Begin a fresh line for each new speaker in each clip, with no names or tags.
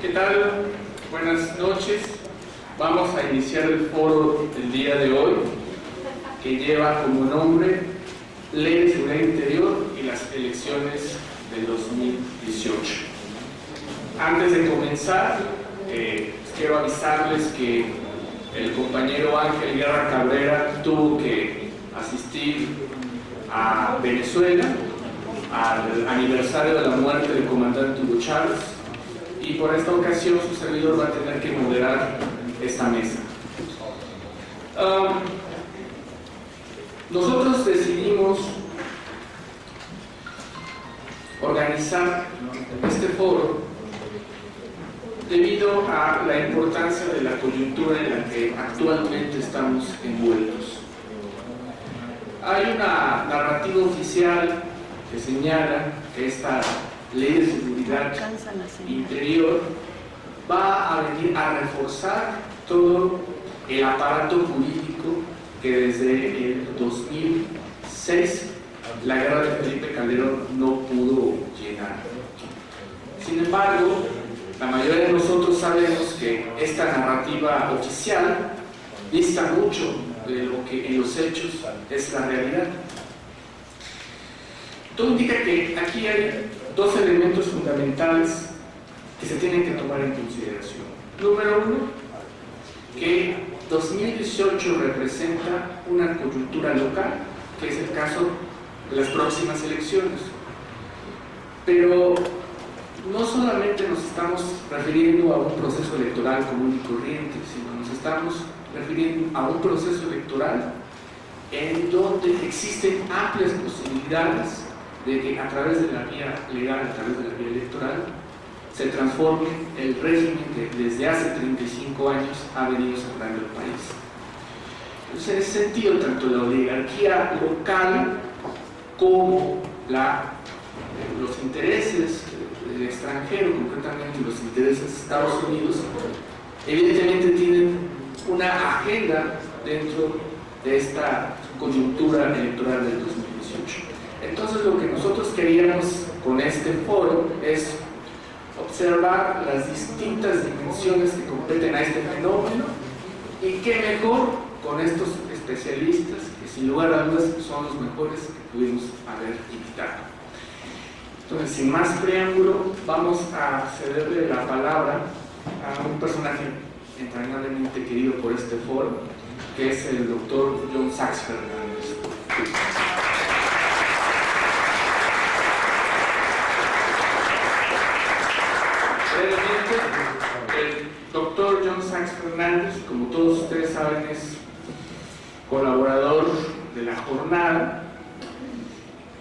¿Qué tal? Buenas noches. Vamos a iniciar el foro del día de hoy, que lleva como nombre Ley de Seguridad Interior y las elecciones del 2018. Antes de comenzar, quiero avisarles que el compañero Ángel Guerra Cabrera tuvo que asistir a Venezuela al aniversario de la muerte del comandante Hugo Chávez, y por esta ocasión su servidor va a tener que moderar esta mesa. Nosotros decidimos organizar este foro debido a la importancia de la coyuntura en la que actualmente estamos envueltos. Hay una narrativa oficial que señala que esta Ley de Seguridad Interior va a venir a reforzar todo el aparato jurídico que desde el 2006 la guerra de Felipe Calderón no pudo llenar. Sin embargo, la mayoría de nosotros sabemos que esta narrativa oficial dista mucho de lo que en los hechos es la realidad. Todo indica que aquí hay dos elementos fundamentales que se tienen que tomar en consideración. Número uno, que 2018 representa una coyuntura local, que es el caso de las próximas elecciones. Pero no solamente nos estamos refiriendo a un proceso electoral común y corriente, sino nos estamos refiriendo a un proceso electoral en donde existen amplias posibilidades de que a través de la vía legal, a través de la vía electoral, se transforme el régimen que desde hace 35 años ha venido saturando el país. Entonces, en ese sentido, tanto la oligarquía local como los intereses del extranjero, concretamente los intereses de Estados Unidos, evidentemente tienen una agenda dentro de esta coyuntura electoral del 2018. Entonces, lo que nosotros queríamos con este foro es observar las distintas dimensiones que competen a este fenómeno, y qué mejor con estos especialistas que sin lugar a dudas son los mejores que pudimos haber invitado. Entonces, sin más preámbulo, vamos a cederle la palabra a un personaje entrañablemente querido por este foro, que es el doctor John Sachs Fernández. El doctor John Sachs Fernández, como todos ustedes saben, es colaborador de La Jornada.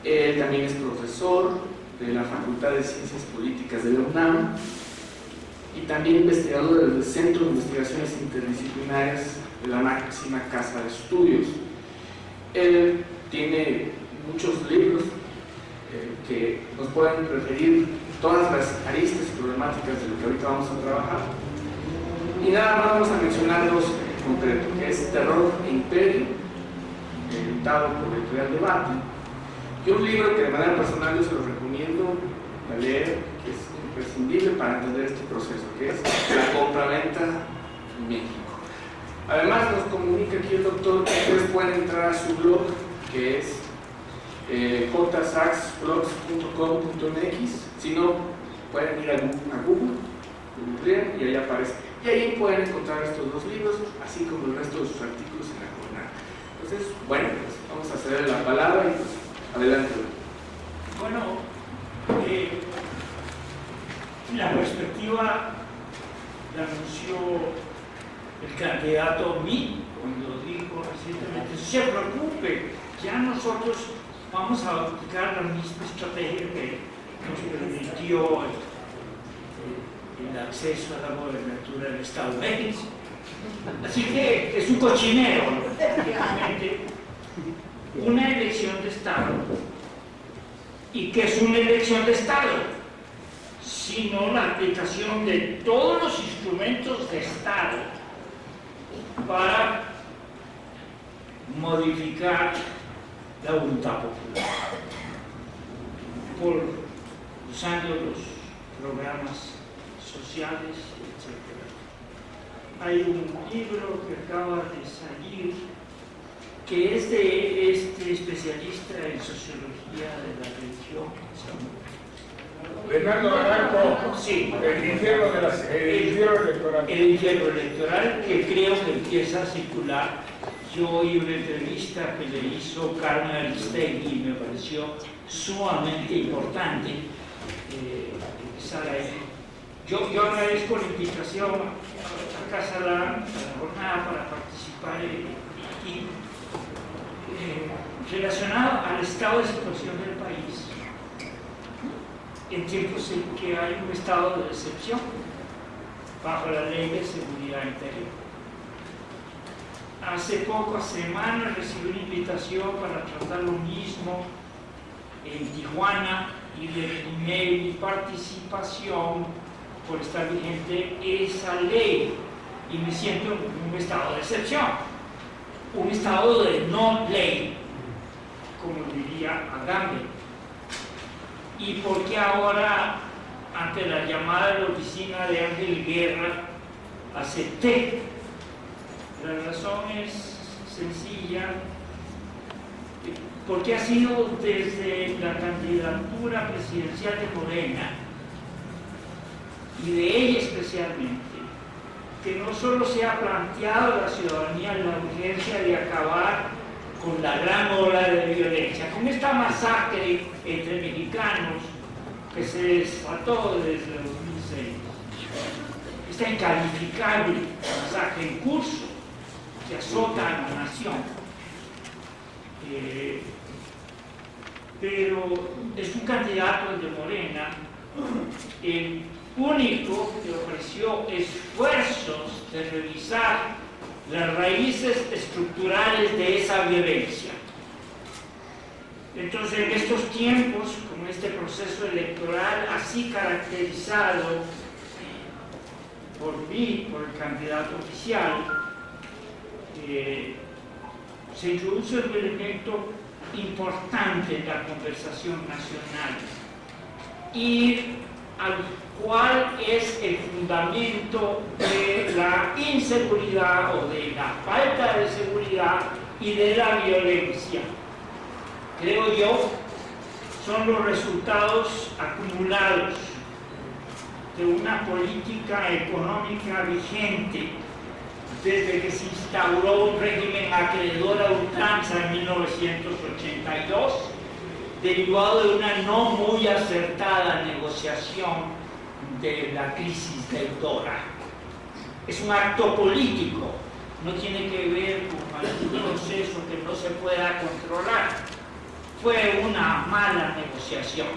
Él también es profesor de la Facultad de Ciencias Políticas de la UNAM y también investigador del Centro de Investigaciones Interdisciplinarias de la máxima casa de estudios. Él tiene muchos libros que nos pueden referir todas las aristas y problemáticas de lo que ahorita vamos a trabajar. Y nada más vamos a mencionar dos en concreto, que es Terror e Imperio, editado por Editorial Debate, y un libro que de manera personal yo se lo recomiendo a leer, que es imprescindible para entender este proceso, que es La Compraventa en México. Además, nos comunica aquí el doctor que ustedes pueden entrar a su blog, que es jsaxblogs.com.mx. Si no, pueden ir a Google y ahí aparece. Y ahí pueden encontrar estos dos libros, así como el resto de sus artículos en La Jornada. Entonces, bueno, pues vamos a ceder la palabra y pues, adelante.
Bueno, la perspectiva la anunció el candidato Mí cuando dijo recientemente: no se preocupe, ya nosotros vamos a aplicar la misma estrategia que nos permitió el acceso a la gobernatura del Estado de México. Así que es un cochinero, efectivamente, una elección de Estado. ¿Y qué es una elección de Estado? Sino la aplicación de todos los instrumentos de Estado para modificar la voluntad popular, usando los programas sociales sociales, etc. Hay un libro que acaba de salir que es de este especialista en sociología de la religión.
Bernardo Barranco,
Sí.
el infierno electoral.
El infierno electoral, que creo que empieza a circular. Yo oí una entrevista que le hizo Carmen Aristegui y me pareció sumamente importante empezar ahí. Yo agradezco la invitación a Casa La jornada para participar y relacionado al estado de situación del país en tiempos en que hay un estado de excepción bajo la Ley de Seguridad Interior. Hace pocas semanas recibí una invitación para tratar lo mismo en Tijuana y decliné mi participación por estar vigente esa ley y me siento en un estado de excepción, un estado de no ley, como diría Agamben. ¿Y por qué ahora, ante la llamada de la oficina de Ángel Guerra, acepté? La razón es sencilla, porque ha sido desde la candidatura presidencial de Morena, y de ella especialmente, que no solo se ha planteado a la ciudadanía la urgencia de acabar con la gran ola de violencia, con esta masacre entre mexicanos que se desató desde 2006, esta incalificable masacre en curso que azota a la nación. Pero es un candidato, el de Morena, el único que ofreció esfuerzos de revisar las raíces estructurales de esa violencia. Entonces, en estos tiempos, con este proceso electoral así caracterizado por mí, por el candidato oficial, se introduce un elemento importante en la conversación nacional y al cual es el fundamento de la inseguridad o de la falta de seguridad y de la violencia. Creo yo, son los resultados acumulados de una política económica vigente desde que se instauró un régimen acreedor a ultranza en 1982, derivado de una no muy acertada negociación de la crisis deudora. Es un acto político, no tiene que ver con algún proceso que no se pueda controlar. Fue una mala negociación.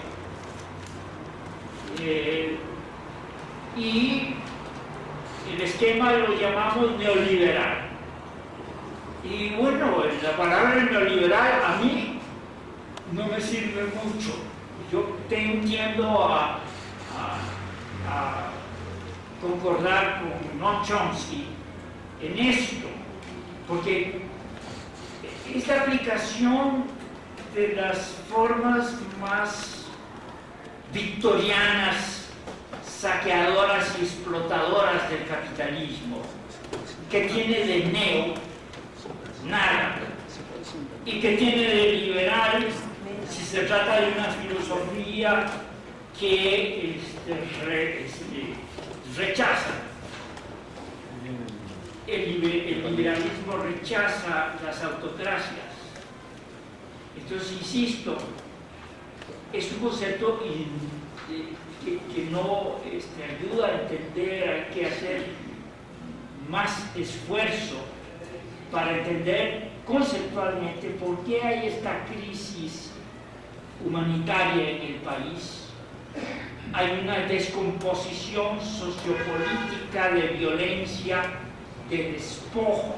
Y el esquema lo llamamos neoliberal. Y bueno, la palabra neoliberal a mí no me sirve mucho. Yo tiendo a concordar con Noam Chomsky en esto, porque es la aplicación de las formas más victorianas, saqueadoras y explotadoras del capitalismo, que tiene de neo nada y que tiene de liberal si se trata de una filosofía que rechaza. El liberalismo rechaza las autocracias. Entonces, insisto, es un concepto que no ayuda a entender. Hay que hacer más esfuerzo para entender conceptualmente por qué hay esta crisis humanitaria en el país. Hay una descomposición sociopolítica de violencia, de despojo,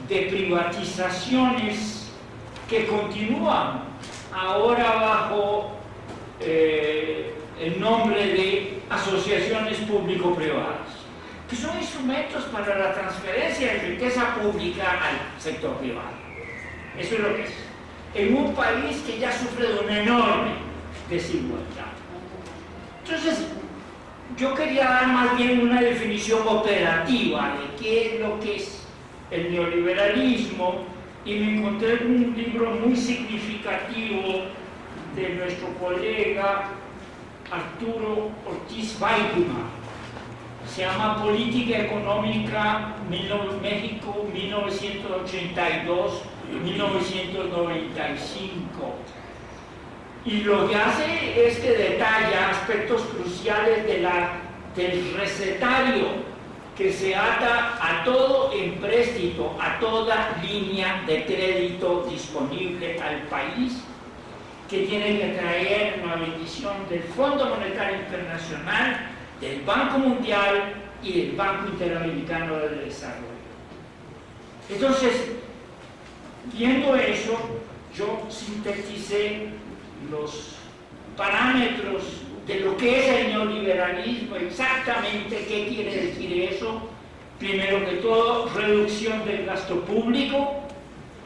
de privatizaciones que continúan ahora bajo el nombre de asociaciones público-privadas, que son instrumentos para la transferencia de riqueza pública al sector privado. Eso es lo que es. En un país que ya sufre de una enorme desigualdad. Entonces, yo quería dar más bien una definición operativa de qué es lo que es el neoliberalismo, y me encontré un libro muy significativo de nuestro colega Arturo Ortiz Weidman. Se llama Política Económica México 1982-1995. Y lo que hace es que detalla aspectos cruciales del recetario que se ata a todo empréstito, a toda línea de crédito disponible al país, que tiene que traer una bendición del Fondo Monetario Internacional, del Banco Mundial y del Banco Interamericano del Desarrollo. Entonces, viendo eso, yo sinteticé los parámetros de lo que es el neoliberalismo, exactamente qué quiere decir eso. Primero que todo, reducción del gasto público.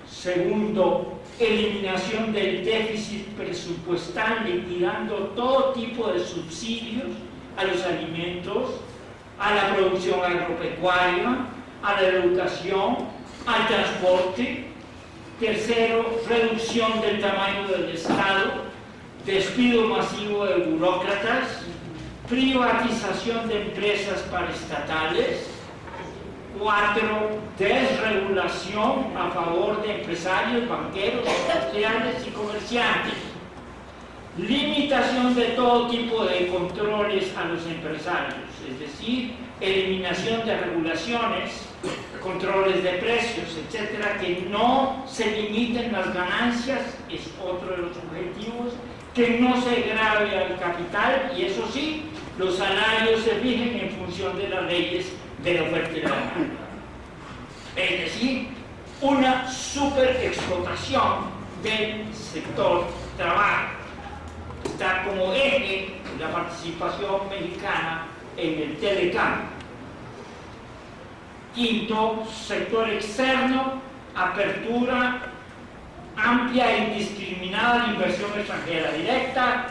Segundo, eliminación del déficit presupuestal, liquidando todo tipo de subsidios a los alimentos, a la producción agropecuaria, a la educación, al transporte. Tercero, reducción del tamaño del Estado, despido masivo de burócratas, privatización de empresas paraestatales. 4, desregulación a favor de empresarios, banqueros, industriales y comerciantes. Limitación de todo tipo de controles a los empresarios, es decir, eliminación de regulaciones, controles de precios, etcétera, que no se limiten las ganancias, es otro de los objetivos, que no se grave al capital, y eso sí, los salarios se fijen en función de las leyes de la oferta y la demanda. Es decir, una superexplotación del sector trabajo. Está como eje la participación mexicana en el Telecam. Quinto, sector externo, apertura amplia e indiscriminada a la inversión extranjera directa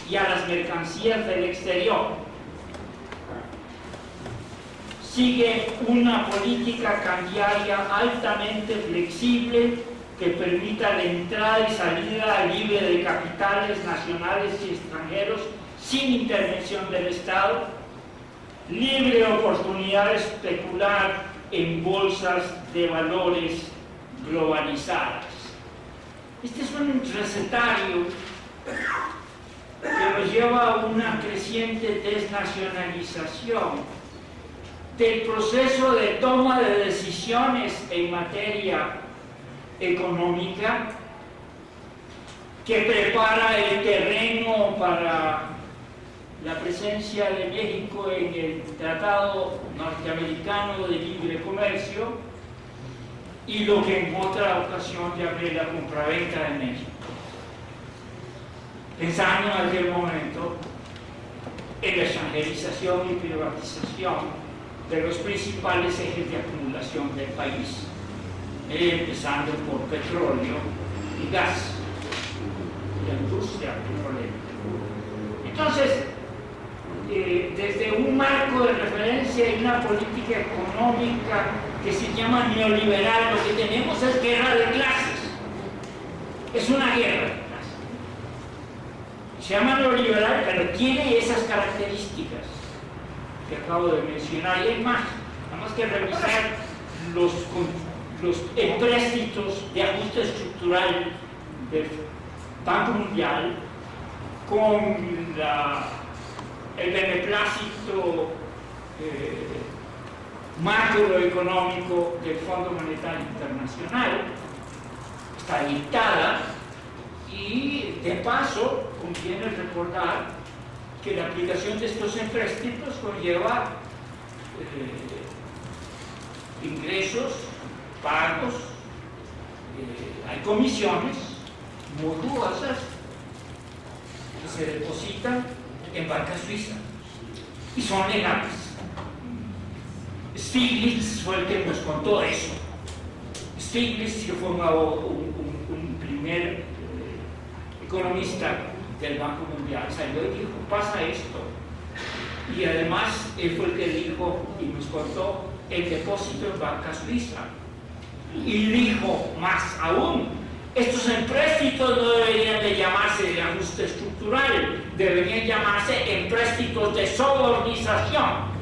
y a las mercancías del exterior. Sigue una política cambiaria altamente flexible que permita la entrada y salida libre de capitales nacionales y extranjeros sin intervención del Estado, libre oportunidad de especular en bolsas de valores globalizadas. Este es un recetario que nos lleva a una creciente desnacionalización del proceso de toma de decisiones en materia económica, que prepara el terreno para la presencia de México en el Tratado Norteamericano de Libre Comercio, y lo que en otra ocasión llamé la compraventa de México, pensando en aquel momento en la extranjerización y privatización de los principales ejes de acumulación del país, empezando por petróleo y gas, la industria petrolera. Entonces, desde un marco de referencia y una política económica que se llama neoliberal, lo que tenemos es guerra de clases. Es una guerra de clases. Se llama neoliberal, pero tiene esas características que acabo de mencionar, y hay más. Nada más que revisar los empréstitos de ajuste estructural del Banco Mundial con el beneplácito macroeconómico del Fondo Monetario Internacional. Está dictada, y de paso conviene recordar que la aplicación de estos empréstitos conlleva ingresos, pagos, hay comisiones muy jugosas que se depositan en banca suiza y son legales. Stiglitz fue el que nos contó eso. Stiglitz, que fue un primer economista del Banco Mundial, salió y dijo: pasa esto, Y además, él fue el que dijo y nos contó el depósito en banca suiza. Y dijo más aún, estos empréstitos no deberían de llamarse de ajuste estructural, deberían llamarse empréstitos de sobornización,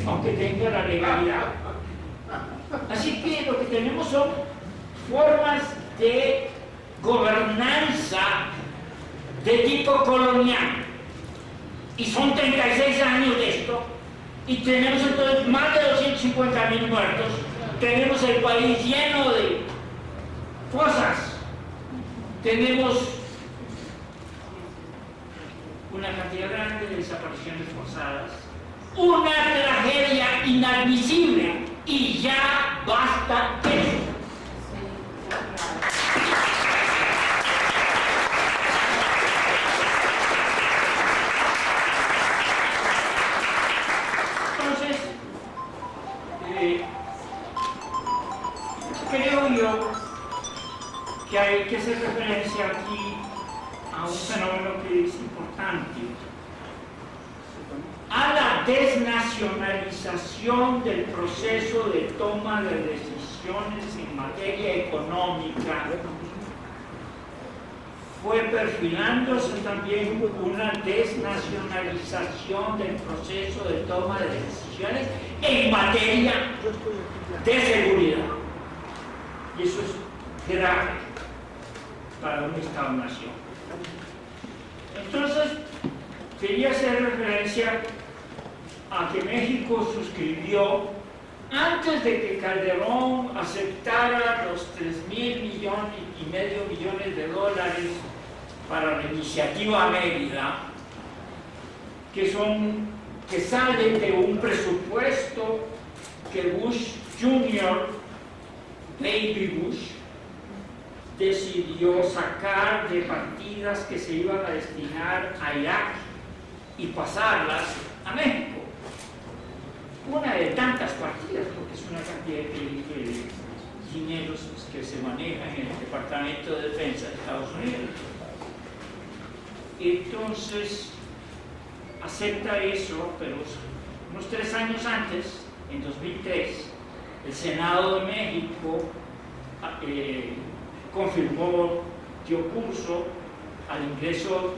aunque tenga la legalidad. Así que lo que tenemos son formas de gobernanza de tipo colonial. Y son 36 años de esto. Y tenemos entonces más de 250.000 muertos. Tenemos el país lleno de cosas. Tenemos una cantidad grande de desapariciones forzadas. Una tragedia inadmisible. Y ya basta eso. Entonces, creo yo que hay que hacer referencia aquí a un fenómeno que es importante, a la desnacionalización del proceso de toma de decisiones en materia económica. Fue perfilándose también una desnacionalización del proceso de toma de decisiones en materia de seguridad. Y eso es grave para un Estado-nación. Entonces, quería hacer referencia a que México suscribió, antes de que Calderón aceptara los 3.500 millones de dólares para la iniciativa Mérida, que salen de un presupuesto que Bush Jr., Baby Bush, decidió sacar de partidas que se iban a destinar a Irak y pasarlas a México. Una de tantas partidas, porque es una cantidad de dineros que se manejan en el Departamento de Defensa de Estados Unidos. Entonces, acepta eso, pero unos 3 años antes, en 2003, el Senado de México confirmó, dio curso al ingreso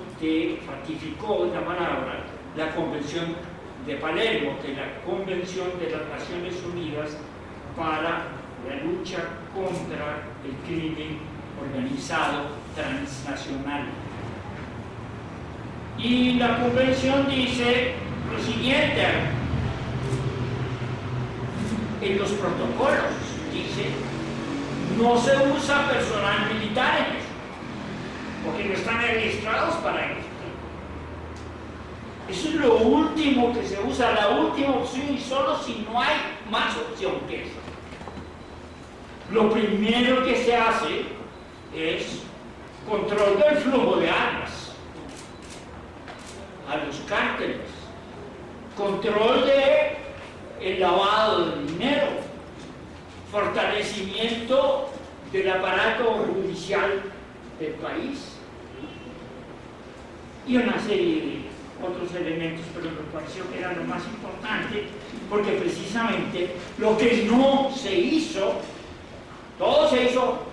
ratificó la palabra, la Convención de Palermo, de la Convención de las Naciones Unidas para la lucha contra el crimen organizado transnacional. Y la Convención dice lo siguiente, en los protocolos dice, no se usa personal militar en eso, porque no están registrados para eso. Eso es lo último que se usa, la última opción, y solo si no hay más opción que eso. Lo primero que se hace es control del flujo de armas a los cárteles, control del lavado de dinero, fortalecimiento del aparato judicial del país y una serie de otros elementos, pero me pareció que era lo más importante, porque precisamente lo que no se hizo, todo se hizo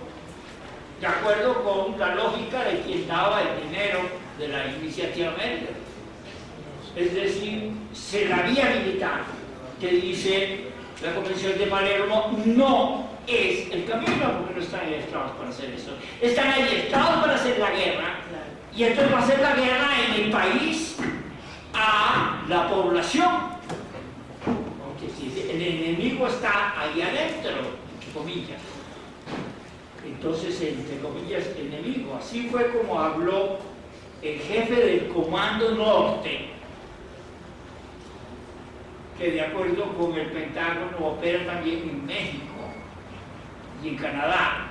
de acuerdo con la lógica de quien daba el dinero de la iniciativa Mérida. Es decir, la vía militar, que dice la Convención de Palermo, no es el camino, porque no están adiestrados para hacer eso. Están adiestrados para hacer la guerra, y entonces va a hacer la guerra en el país a la población. Porque si el enemigo está ahí adentro, entre comillas. Entonces, entre comillas, enemigo. Así fue como habló el jefe del Comando Norte, que de acuerdo con el Pentágono opera también en México y en Canadá,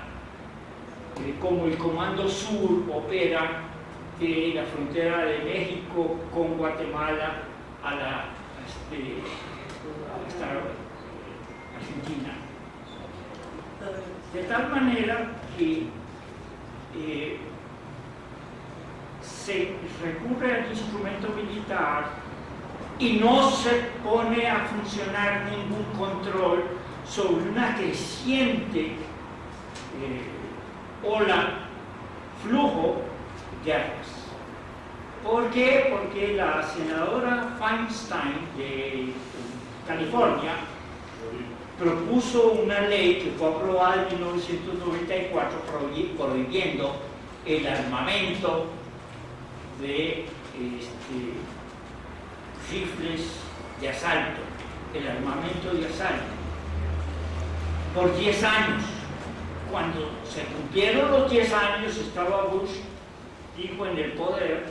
como el Comando Sur opera de la frontera de México con Guatemala hasta Argentina. De tal manera que se recurre al instrumento militar y no se pone a funcionar ningún control sobre una creciente flujo de armas. ¿Por qué? Porque la senadora Feinstein de California propuso una ley que fue aprobada en 1994 prohibiendo el armamento de rifles de asalto, el armamento de asalto, por 10 años. Cuando se cumplieron los 10 años, estaba Bush, dijo, en el poder,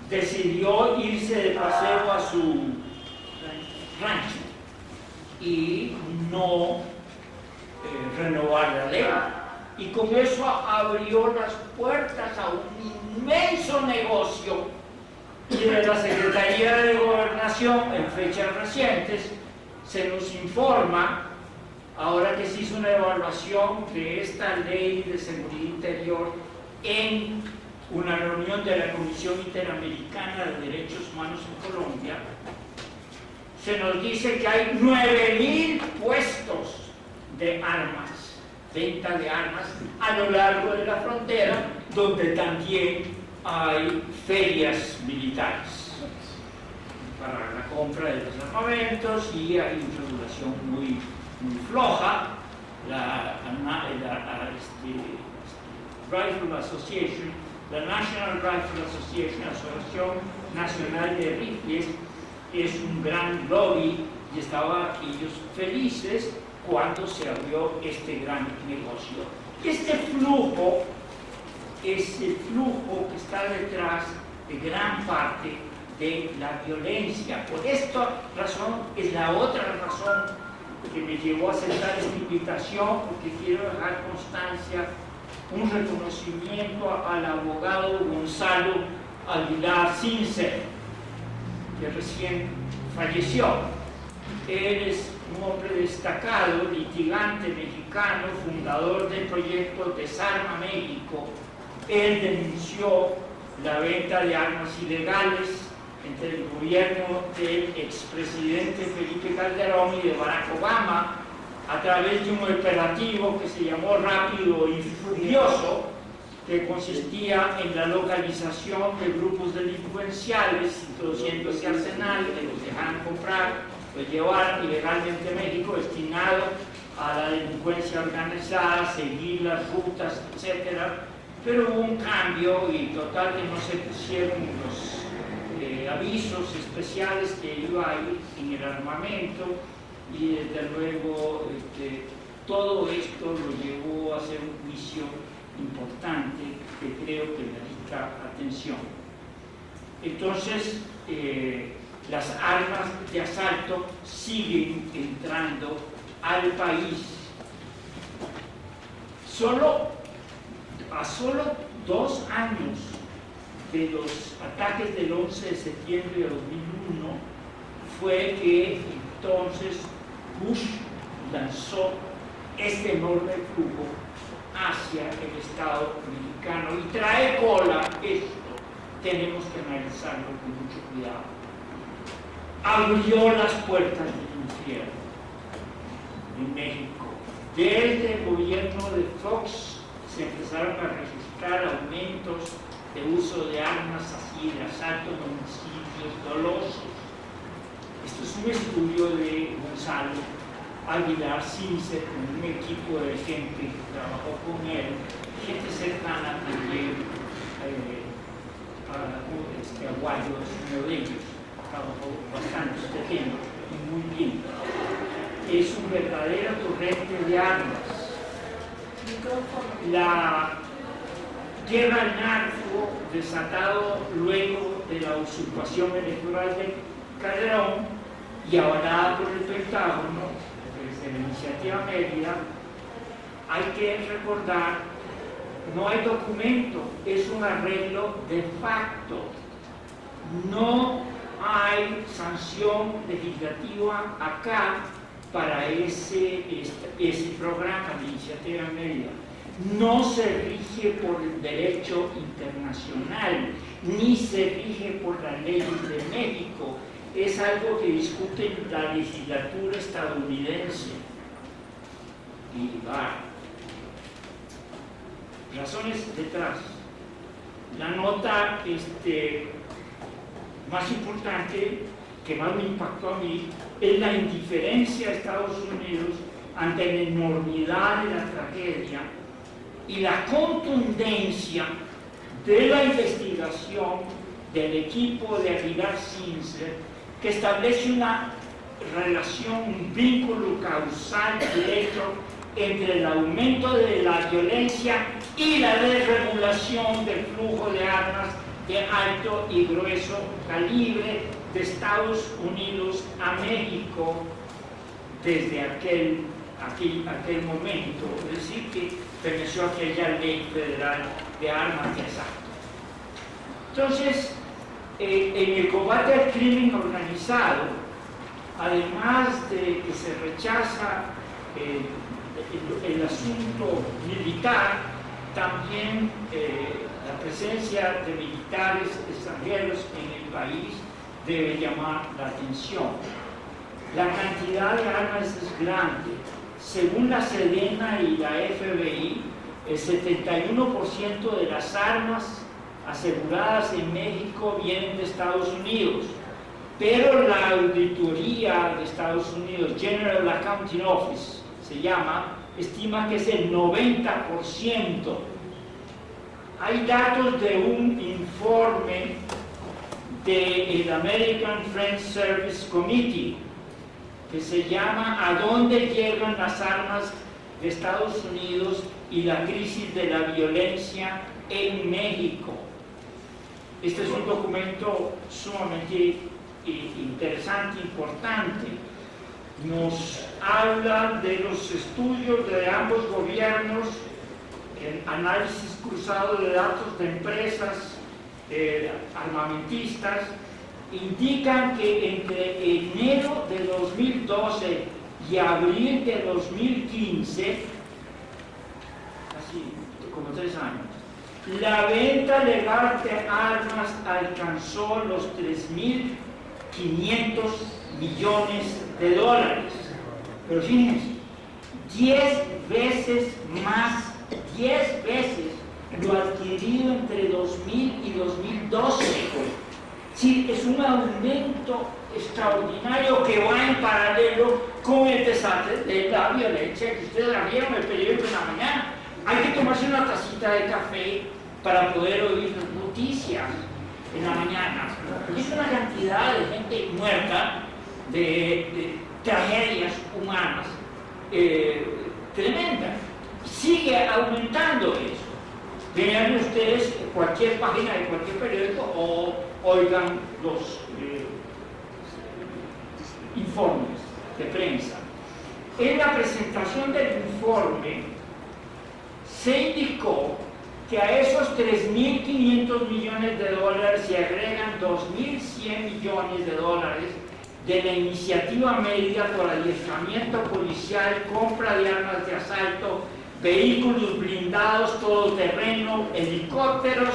decidió irse de paseo a su rancho y no renovar la ley. Y con eso abrió las puertas a un inmenso negocio. Y de la Secretaría de Gobernación, en fechas recientes, se nos informa, ahora que se hizo una evaluación de esta ley de seguridad interior en una reunión de la Comisión Interamericana de Derechos Humanos en Colombia, se nos dice que hay 9.000 puestos de armas, venta de armas, a lo largo de la frontera, donde también hay ferias militares para la compra de los armamentos, y hay una regulación muy floja. Rifle Association, la National Rifle Association, Asociación Nacional de Rifles, es un gran lobby, y estaban ellos felices cuando se abrió este gran negocio. Este flujo es el flujo que está detrás de gran parte de la violencia. Por esta razón es la otra razón que me llevó a aceptar esta invitación, porque quiero dejar constancia, un reconocimiento al abogado Gonzalo Aguilar Sincer, que recién falleció. Él es un hombre destacado, litigante mexicano, fundador del proyecto Desarma México. Él denunció la venta de armas ilegales entre el gobierno del expresidente Felipe Calderón y de Barack Obama, a través de un operativo que se llamó Rápido y Furioso, que consistía en la localización de grupos delincuenciales, introduciendo ese arsenal que los dejaran comprar, pues llevar ilegalmente a México, destinado a la delincuencia organizada, seguir las rutas, etc. Pero hubo un cambio, y total que no se pusieron los avisos especiales que iba a ir en el armamento, y desde luego todo esto lo llevó a hacer un juicio importante que creo que merita atención. Entonces, las armas de asalto siguen entrando al país. A solo 2 años de los ataques del 11 de septiembre de 2001 fue que entonces Bush lanzó este enorme flujo hacia el Estado mexicano, y trae cola esto. Tenemos que analizarlo con mucho cuidado. Abrió las puertas del infierno en México. Desde el gobierno de Fox se empezaron a registrar aumentos de uso de armas así de asalto en homicidios dolosos. Esto es un estudio de Gonzalo Aguilar Sincer, con un equipo de gente que trabajó con él, gente cercana también a Guayo, es uno de ellos, trabajó bastante este tema, y muy bien. Es un verdadero torrente de armas. La guerra al narco, desatado luego de la usurpación electoral de Calderón y avalada por el Pentágono desde la Iniciativa Mérida, hay que recordar, no hay documento, es un arreglo de facto. No hay sanción legislativa acá para ese programa de Iniciativa Mérida. no se rige por el derecho internacional, ni se rige por las leyes de México. Es algo que discute la legislatura estadounidense. Y razones detrás. La nota más importante, que más me impactó a mí, es la indiferencia de Estados Unidos ante la enormidad de la tragedia y la contundencia de la investigación del equipo de Aguilar Zinsser, que establece una relación, un vínculo causal directo entre el aumento de la violencia y la desregulación del flujo de armas de alto y grueso calibre de Estados Unidos a México desde aquel momento, es decir, que perteneció a aquella ley federal de armas de asalto. Entonces, en el combate al crimen organizado, además de que se rechaza el asunto militar, también la presencia de militares extranjeros en el país debe llamar la atención. La cantidad de armas es grande. Según la Sedena y la FBI, el 71% de las armas aseguradas en México vienen de Estados Unidos, pero la auditoría de Estados Unidos, General Accounting Office, se llama, estima que es el 90%. Hay datos de un informe del American Friends Service Committee que se llama ¿A dónde llegan las armas de Estados Unidos y la crisis de la violencia en México? Este es un documento sumamente interesante, importante. Nos habla de los estudios de ambos gobiernos, el análisis cruzado de datos de empresas armamentistas, indican que entre enero de 2012 y abril de 2015, así como 3 años, la venta legal de armas alcanzó los 3.500 millones de dólares. Pero fíjense, 10 veces más, 10 veces lo adquirido entre 2000 y 2012. Sí, es un aumento extraordinario que va en paralelo con el desastre de la violencia que ustedes la vieron en el periódico en la mañana. Hay que tomarse una tacita de café para poder oír las noticias en la mañana. Es una cantidad de gente muerta, de tragedias humanas tremendas. Sigue aumentando eso. Vean ustedes cualquier página de cualquier periódico o oigan los informes de prensa. En la presentación del informe se indicó que a esos 3.500 millones de dólares se agregan 2.100 millones de dólares de la iniciativa médica por adiestramiento policial, compra de armas de asalto, vehículos blindados, todoterreno, helicópteros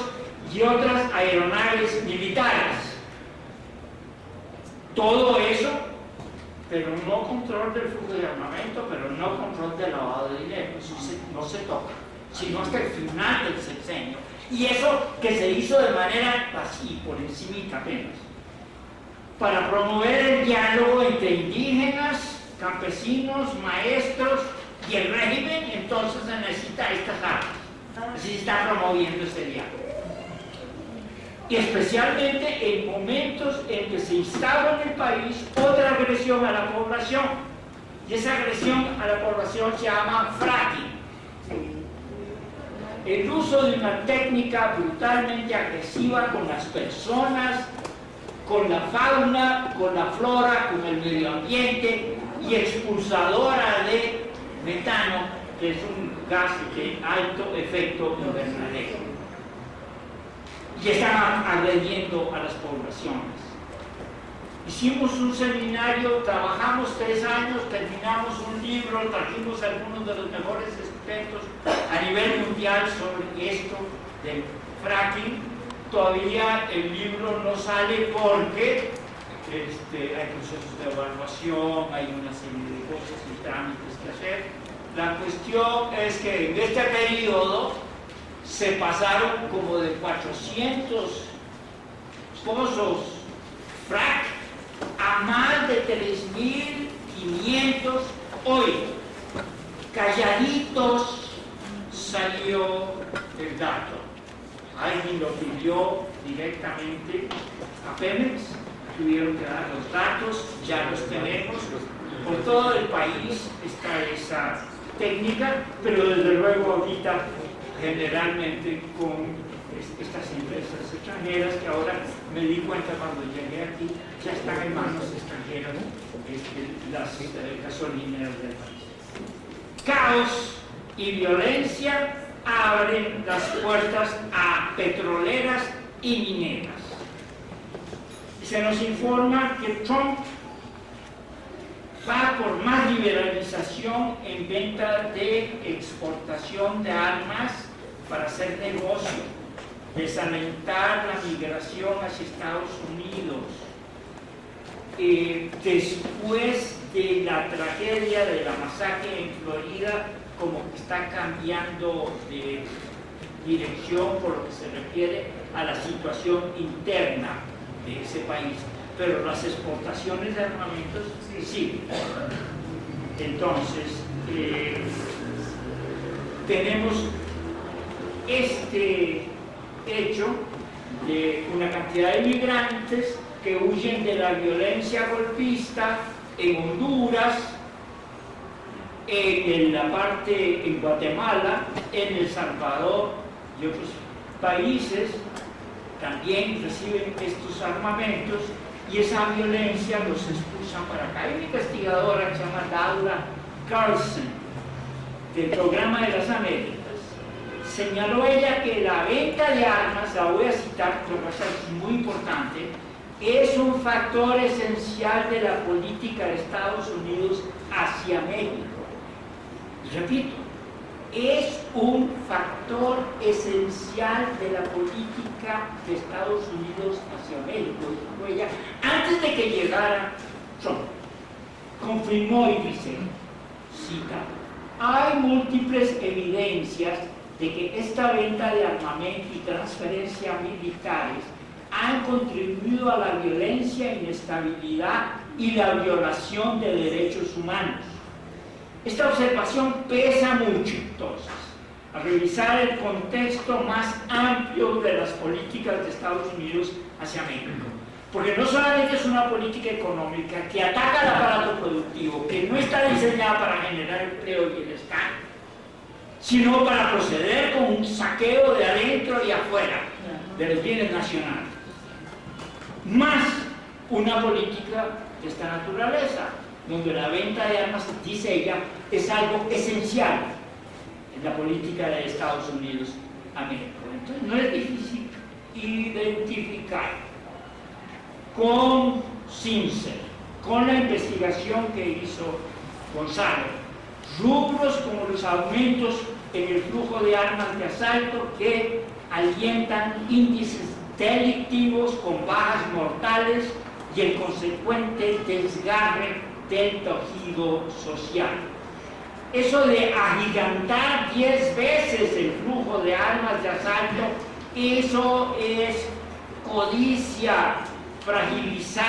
y otras aeronaves militares. Todo eso, pero no control del flujo de armamento, pero no control del lavado de dinero. Eso no se toca, sino hasta el final del sexenio. Y eso que se hizo de manera así, por encimita apenas, para promover el diálogo entre indígenas, campesinos, maestros y el régimen. Entonces se necesita estas armas. Así se está promoviendo este diálogo. Y especialmente en momentos en que se instala en el país otra agresión a la población. Y esa agresión a la población se llama fracking. El uso de una técnica brutalmente agresiva con las personas, con la fauna, con la flora, con el medio ambiente y expulsadora de metano, que es un gas de alto efecto invernadero. Y están agrediendo a las poblaciones. Hicimos un seminario, trabajamos 3 años, terminamos un libro, trajimos a algunos de los mejores expertos expertos a nivel mundial sobre esto del fracking. Todavía el libro no sale porque hay procesos de evaluación, hay una serie de cosas y trámites que hacer. La cuestión es que en este periodo se pasaron como de 400 pozos frac a más de 3.500 hoy. Calladitos salió el dato. Alguien lo pidió directamente a Pemex, tuvieron que dar los datos, ya los tenemos. Por todo el país está esa técnica, pero desde luego ahorita generalmente con estas empresas extranjeras que ahora me di cuenta cuando llegué aquí ya están en manos extranjeras, las gasolineras del país. Caos y violencia abren las puertas a petroleras y mineras. Se nos informa que Trump va por más liberalización en venta de exportación de armas para hacer negocio, desalentar la migración hacia Estados Unidos. Después de la tragedia de la masacre en Florida, como que está cambiando de dirección por lo que se refiere a la situación interna de ese país, pero las exportaciones de armamentos sí. Entonces, tenemos este hecho de una cantidad de migrantes que huyen de la violencia golpista en Honduras, en la parte en Guatemala, en El Salvador y otros países también reciben estos armamentos y esa violencia los expulsan para acá. Hay una investigadora que se llama Laura Carlson del Programa de las Américas. Señaló ella que la venta de armas, la voy a citar porque es muy importante, es un factor esencial de la política de Estados Unidos hacia México. Repito, es un factor esencial de la política de Estados Unidos hacia México. Dijo ella, antes de que llegara Trump, confirmó y dice, cita, hay múltiples evidencias de que esta venta de armamento y transferencia militares han contribuido a la violencia, inestabilidad y la violación de derechos humanos. Esta observación pesa mucho, entonces, a revisar el contexto más amplio de las políticas de Estados Unidos hacia México. Porque no solamente es una política económica que ataca al aparato productivo, que no está diseñada para generar empleo y bienestar, sino para proceder con un saqueo de adentro y afuera de los bienes nacionales. Más una política de esta naturaleza, donde la venta de armas, dice ella, es algo esencial en la política de Estados Unidos a México. Entonces no es difícil identificar con Simser, con la investigación que hizo Gonzalo, rubros como los aumentos en el flujo de armas de asalto que alientan índices delictivos con bajas mortales y el consecuente desgarre del tejido social. Eso de agigantar 10 veces el flujo de armas de asalto, eso es codicia, fragiliza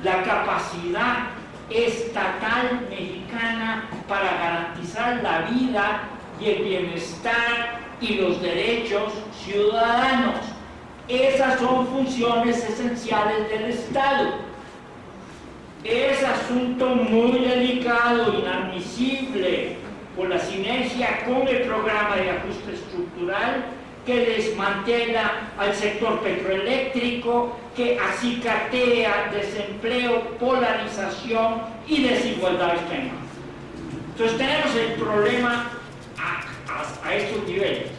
la capacidad estatal mexicana para garantizar la vida y el bienestar y los derechos ciudadanos. Esas son funciones esenciales del Estado. Es asunto muy delicado, inadmisible, por la sinergia con el programa de ajuste estructural que desmantela al sector petroeléctrico, que acicatea desempleo, polarización y desigualdad extrema. Entonces tenemos el problema a estos niveles.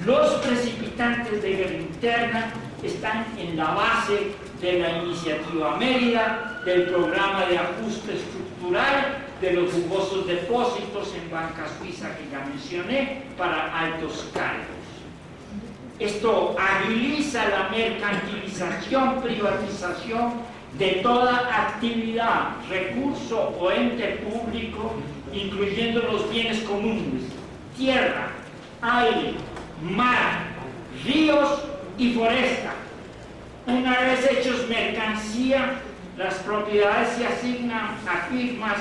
Los precipitantes de guerra interna están en la base de la iniciativa Mérida, del programa de ajuste estructural de los jugosos depósitos en banca suiza que ya mencioné para altos cargos. Esto agiliza la mercantilización, privatización de toda actividad, recurso o ente público, incluyendo los bienes comunes, tierra, aire, mar, ríos y foresta. Una vez hechos mercancía, las propiedades se asignan a firmas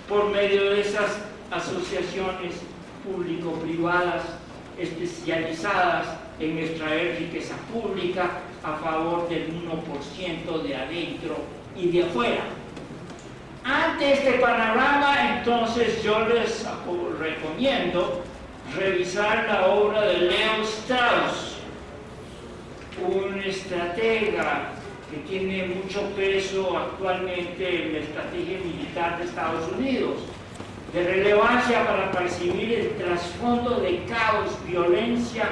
por medio de esas asociaciones público-privadas especializadas en extraer riqueza pública a favor del 1% de adentro y de afuera. Ante este panorama, entonces yo les recomiendo revisar la obra de Leo Strauss, un estratega que tiene mucho peso actualmente en la estrategia militar de Estados Unidos, de relevancia para percibir el trasfondo de caos, violencia,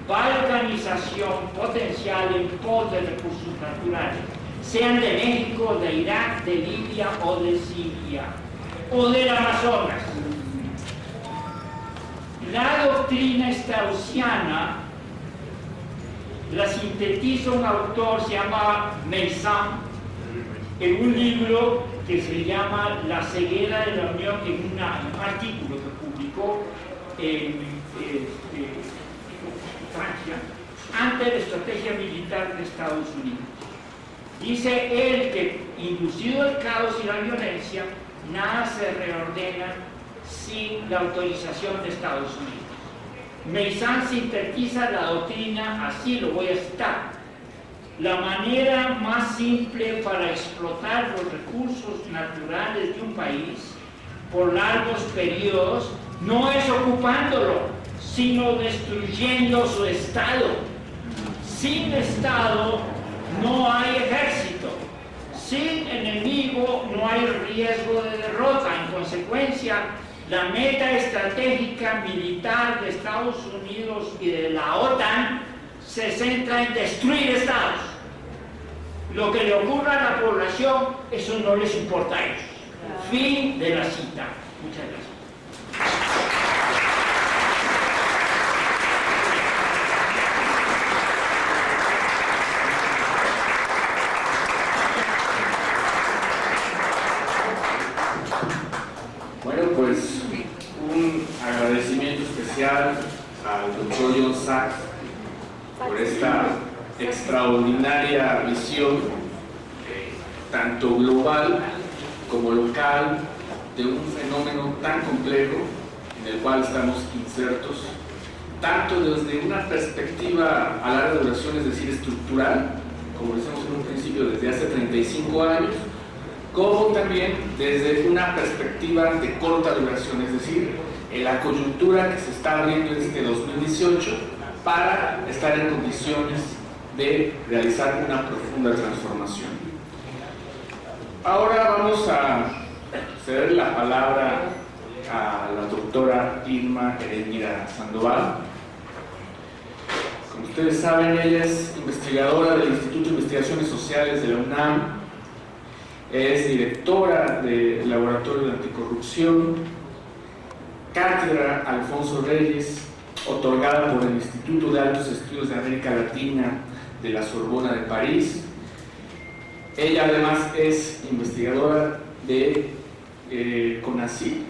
balcanización potencial en pos de recursos naturales, sean de México, de Irak, de Libia o de Siria, o del Amazonas. La doctrina straussiana la sintetiza un autor, se llama Meyssan, en un libro que se llama La ceguera de la Unión, en un artículo que publicó en Francia ante la estrategia militar de Estados Unidos. Dice él que, inducido el caos y la violencia, nada se reordena sin la autorización de Estados Unidos. Meyssan sintetiza la doctrina así, lo voy a citar: la manera más simple para explotar los recursos naturales de un país por largos periodos no es ocupándolo, sino destruyendo su Estado. Sin Estado no hay ejército, sin enemigo no hay riesgo de derrota. En consecuencia, la meta estratégica militar de Estados Unidos y de la OTAN se centra en destruir estados. Lo que le ocurra a la población, eso no les importa a ellos. Fin de la cita. Muchas gracias.
Bueno, pues un agradecimiento especial al doctor John Sachs por esta extraordinaria visión, tanto global como local, de un fenómeno tan complejo en el cual estamos insertos, tanto desde una perspectiva a larga duración, es decir, estructural, como decíamos en un principio, desde hace 35 años, como también desde una perspectiva de corta duración, es decir, en la coyuntura que se está abriendo en este 2018 para estar en condiciones de realizar una profunda transformación. Ahora vamos a ceder la palabra a la doctora Irma Edelmira Sandoval. Como ustedes saben, ella es investigadora del Instituto de Investigaciones Sociales de la UNAM, es directora del Laboratorio de Anticorrupción, cátedra Alfonso Reyes, otorgada por el Instituto de Altos Estudios de América Latina de la Sorbona de París. Ella además es investigadora de CONACYT,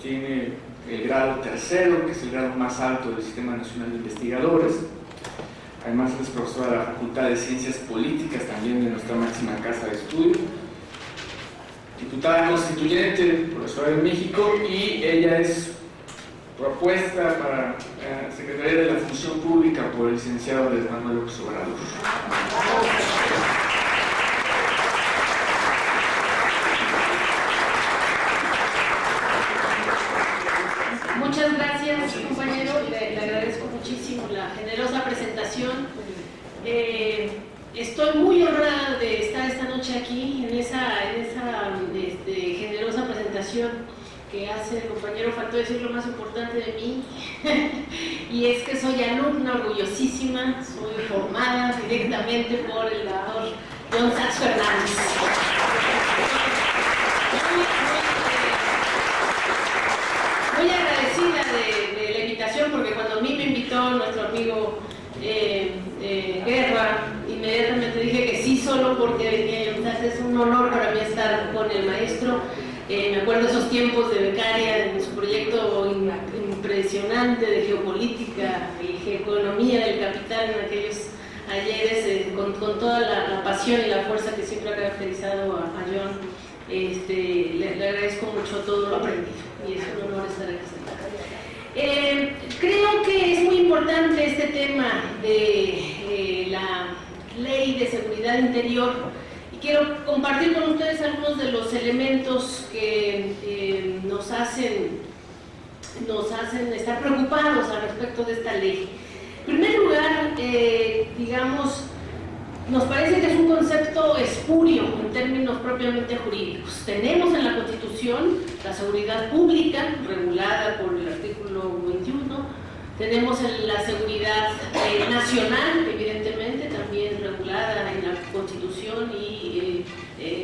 tiene el grado tercero, que es el grado más alto del Sistema Nacional de Investigadores. Además es profesora de la Facultad de Ciencias Políticas, también de nuestra máxima casa de estudio, diputada constituyente, profesora de México, y ella es propuesta para Secretaría de la Función Pública por el licenciado Andrés Manuel López Obrador.
Muchas gracias, compañero. Le agradezco muchísimo la generosa presentación. Estoy muy honrada de estar esta noche aquí en esa generosa presentación que hace el compañero. Faltó decir lo más importante de mí, y es que soy alumna orgullosísima, soy formada directamente por el doctor John Sachs Fernández. propone el maestro. Me acuerdo de esos tiempos de becaria, en su proyecto impresionante de geopolítica y geoeconomía del capital en aquellos ayeres, con toda la pasión y la fuerza que siempre ha caracterizado a John. Le agradezco mucho todo lo aprendido y es un honor estar aquí. Creo que es muy importante este tema de la Ley de Seguridad Interior y quiero compartir con ustedes algunos de los elementos que nos hacen estar preocupados al respecto de esta ley. En primer lugar, digamos, nos parece que es un concepto espurio en términos propiamente jurídicos. Tenemos en la Constitución la seguridad pública, regulada por el artículo 21, tenemos la seguridad nacional, evidentemente, también regulada en la Constitución y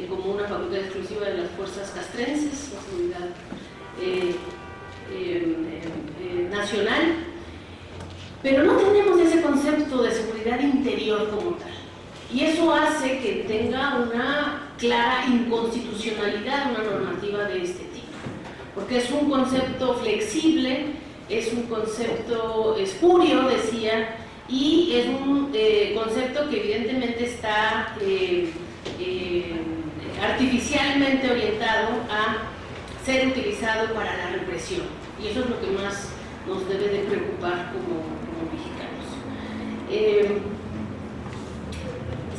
como una facultad exclusiva de las fuerzas castrenses, la seguridad nacional, pero no tenemos ese concepto de seguridad interior como tal. Y eso hace que tenga una clara inconstitucionalidad una normativa de este tipo, porque es un concepto flexible, es un concepto espurio, decía, y es un concepto que evidentemente está artificialmente orientado a ser utilizado para la represión. Y eso es lo que más nos debe de preocupar como mexicanos.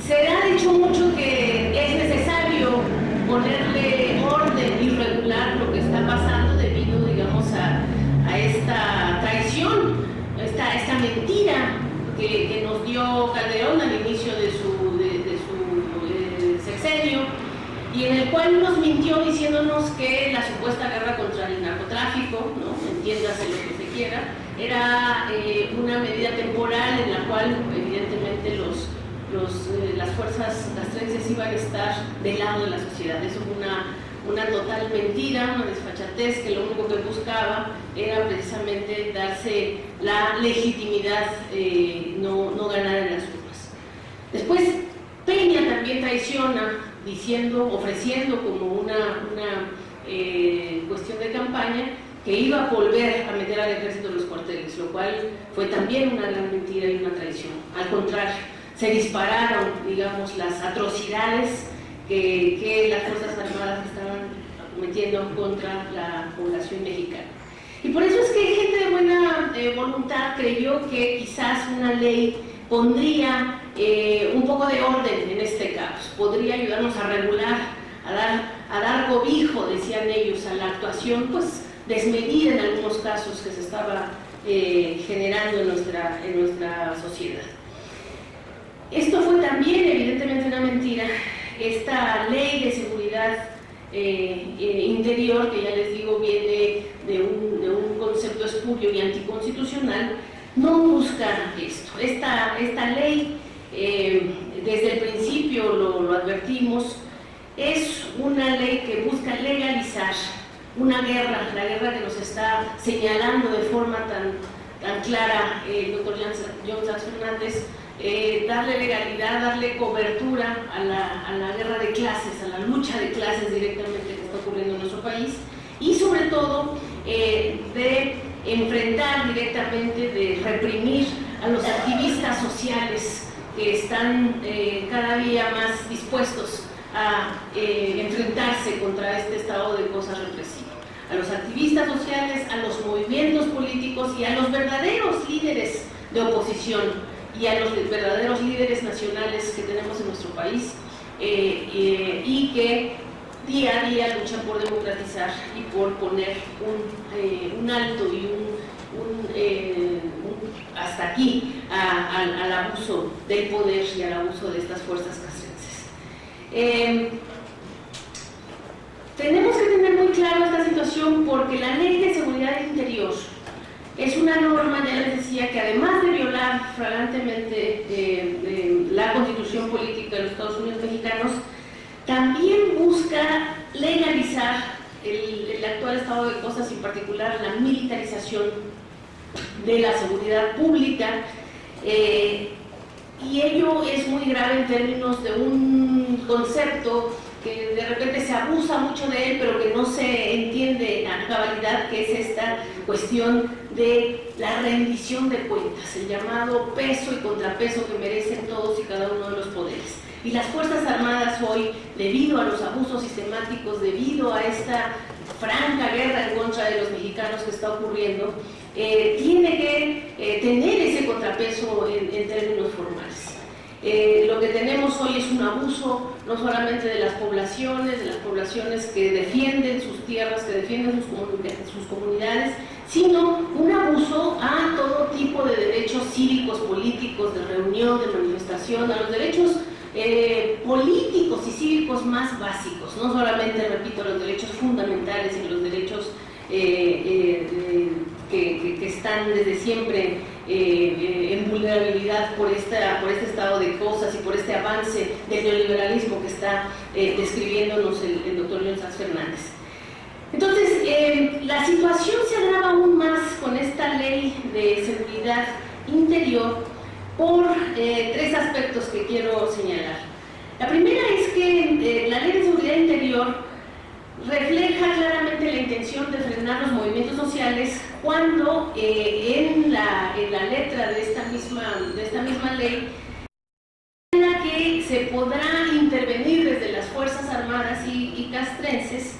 Se ha dicho mucho que es necesario ponerle orden y regular lo que está pasando debido, digamos, a esta traición, esta mentira que nos dio Calderón al inicio de su sexenio, y en el cual nos mintió diciéndonos que la supuesta guerra contra el narcotráfico, ¿no? Entiéndase lo que se quiera, era una medida temporal en la cual evidentemente las fuerzas castrenses iban a estar del lado de la sociedad. Eso fue una total mentira, una desfachatez que lo único que buscaba era precisamente darse la legitimidad, no ganar en las urnas. Después Peña también traiciona ofreciendo como una cuestión de campaña que iba a volver a meter al ejército en los cuarteles, lo cual fue también una gran mentira y una traición. Al contrario, se dispararon, digamos, las atrocidades que las Fuerzas Armadas estaban cometiendo contra la población mexicana. Y por eso es que gente de buena voluntad creyó que quizás una ley pondría un poco de orden en este caso, podría ayudarnos a regular, a dar cobijo, decían ellos, a la actuación pues desmedida en algunos casos que se estaba generando en nuestra sociedad. Esto fue también evidentemente una mentira. Esta ley de seguridad interior, que ya les digo viene de un concepto espurio y anticonstitucional, no busca esto. Esta ley, desde el principio lo advertimos, es una ley que busca legalizar una guerra, la guerra que nos está señalando de forma tan clara el doctor John Sachs Fernández, darle legalidad, darle cobertura a la guerra de clases, a la lucha de clases directamente que está ocurriendo en nuestro país, y sobre todo de enfrentar directamente, de reprimir a los activistas sociales que están cada día más dispuestos a enfrentarse contra este estado de cosas represivo. A los activistas sociales, a los movimientos políticos y a los verdaderos líderes de oposición y a los verdaderos líderes nacionales que tenemos en nuestro país y que día a día luchan por democratizar y por poner un alto y hasta aquí al abuso del poder y al abuso de estas fuerzas castrenses. Tenemos que tener muy claro esta situación porque la Ley de Seguridad Interior es una norma, ya les decía, que además de violar flagrantemente la Constitución Política de los Estados Unidos Mexicanos, también busca legalizar el actual estado de cosas, en particular la militarización de la seguridad pública, y ello es muy grave en términos de un concepto que de repente se abusa mucho de él, pero que no se entiende a cabalidad, que es esta cuestión de la rendición de cuentas, el llamado peso y contrapeso que merecen todos y cada uno de los poderes. Y las Fuerzas Armadas hoy, debido a los abusos sistemáticos, debido a esta franca guerra en contra de los mexicanos que está ocurriendo, tiene que tener ese contrapeso en términos formales. Lo que tenemos hoy es un abuso no solamente de las poblaciones que defienden sus tierras, que defienden sus comunidades, sino un abuso a todo tipo de derechos cívicos, políticos, de reunión, de manifestación, a los derechos políticos y cívicos más básicos, no solamente, repito, los derechos fundamentales y los derechos que están desde siempre en vulnerabilidad por este estado de cosas y por este avance del neoliberalismo que está describiéndonos el doctor León Sanz Fernández. Entonces, la situación se agrava aún más con esta ley de seguridad interior por tres aspectos que quiero señalar. La primera es que la ley de seguridad interior refleja claramente la intención de frenar los movimientos sociales cuando en la letra de esta misma ley que se podrá intervenir desde las Fuerzas Armadas y castrenses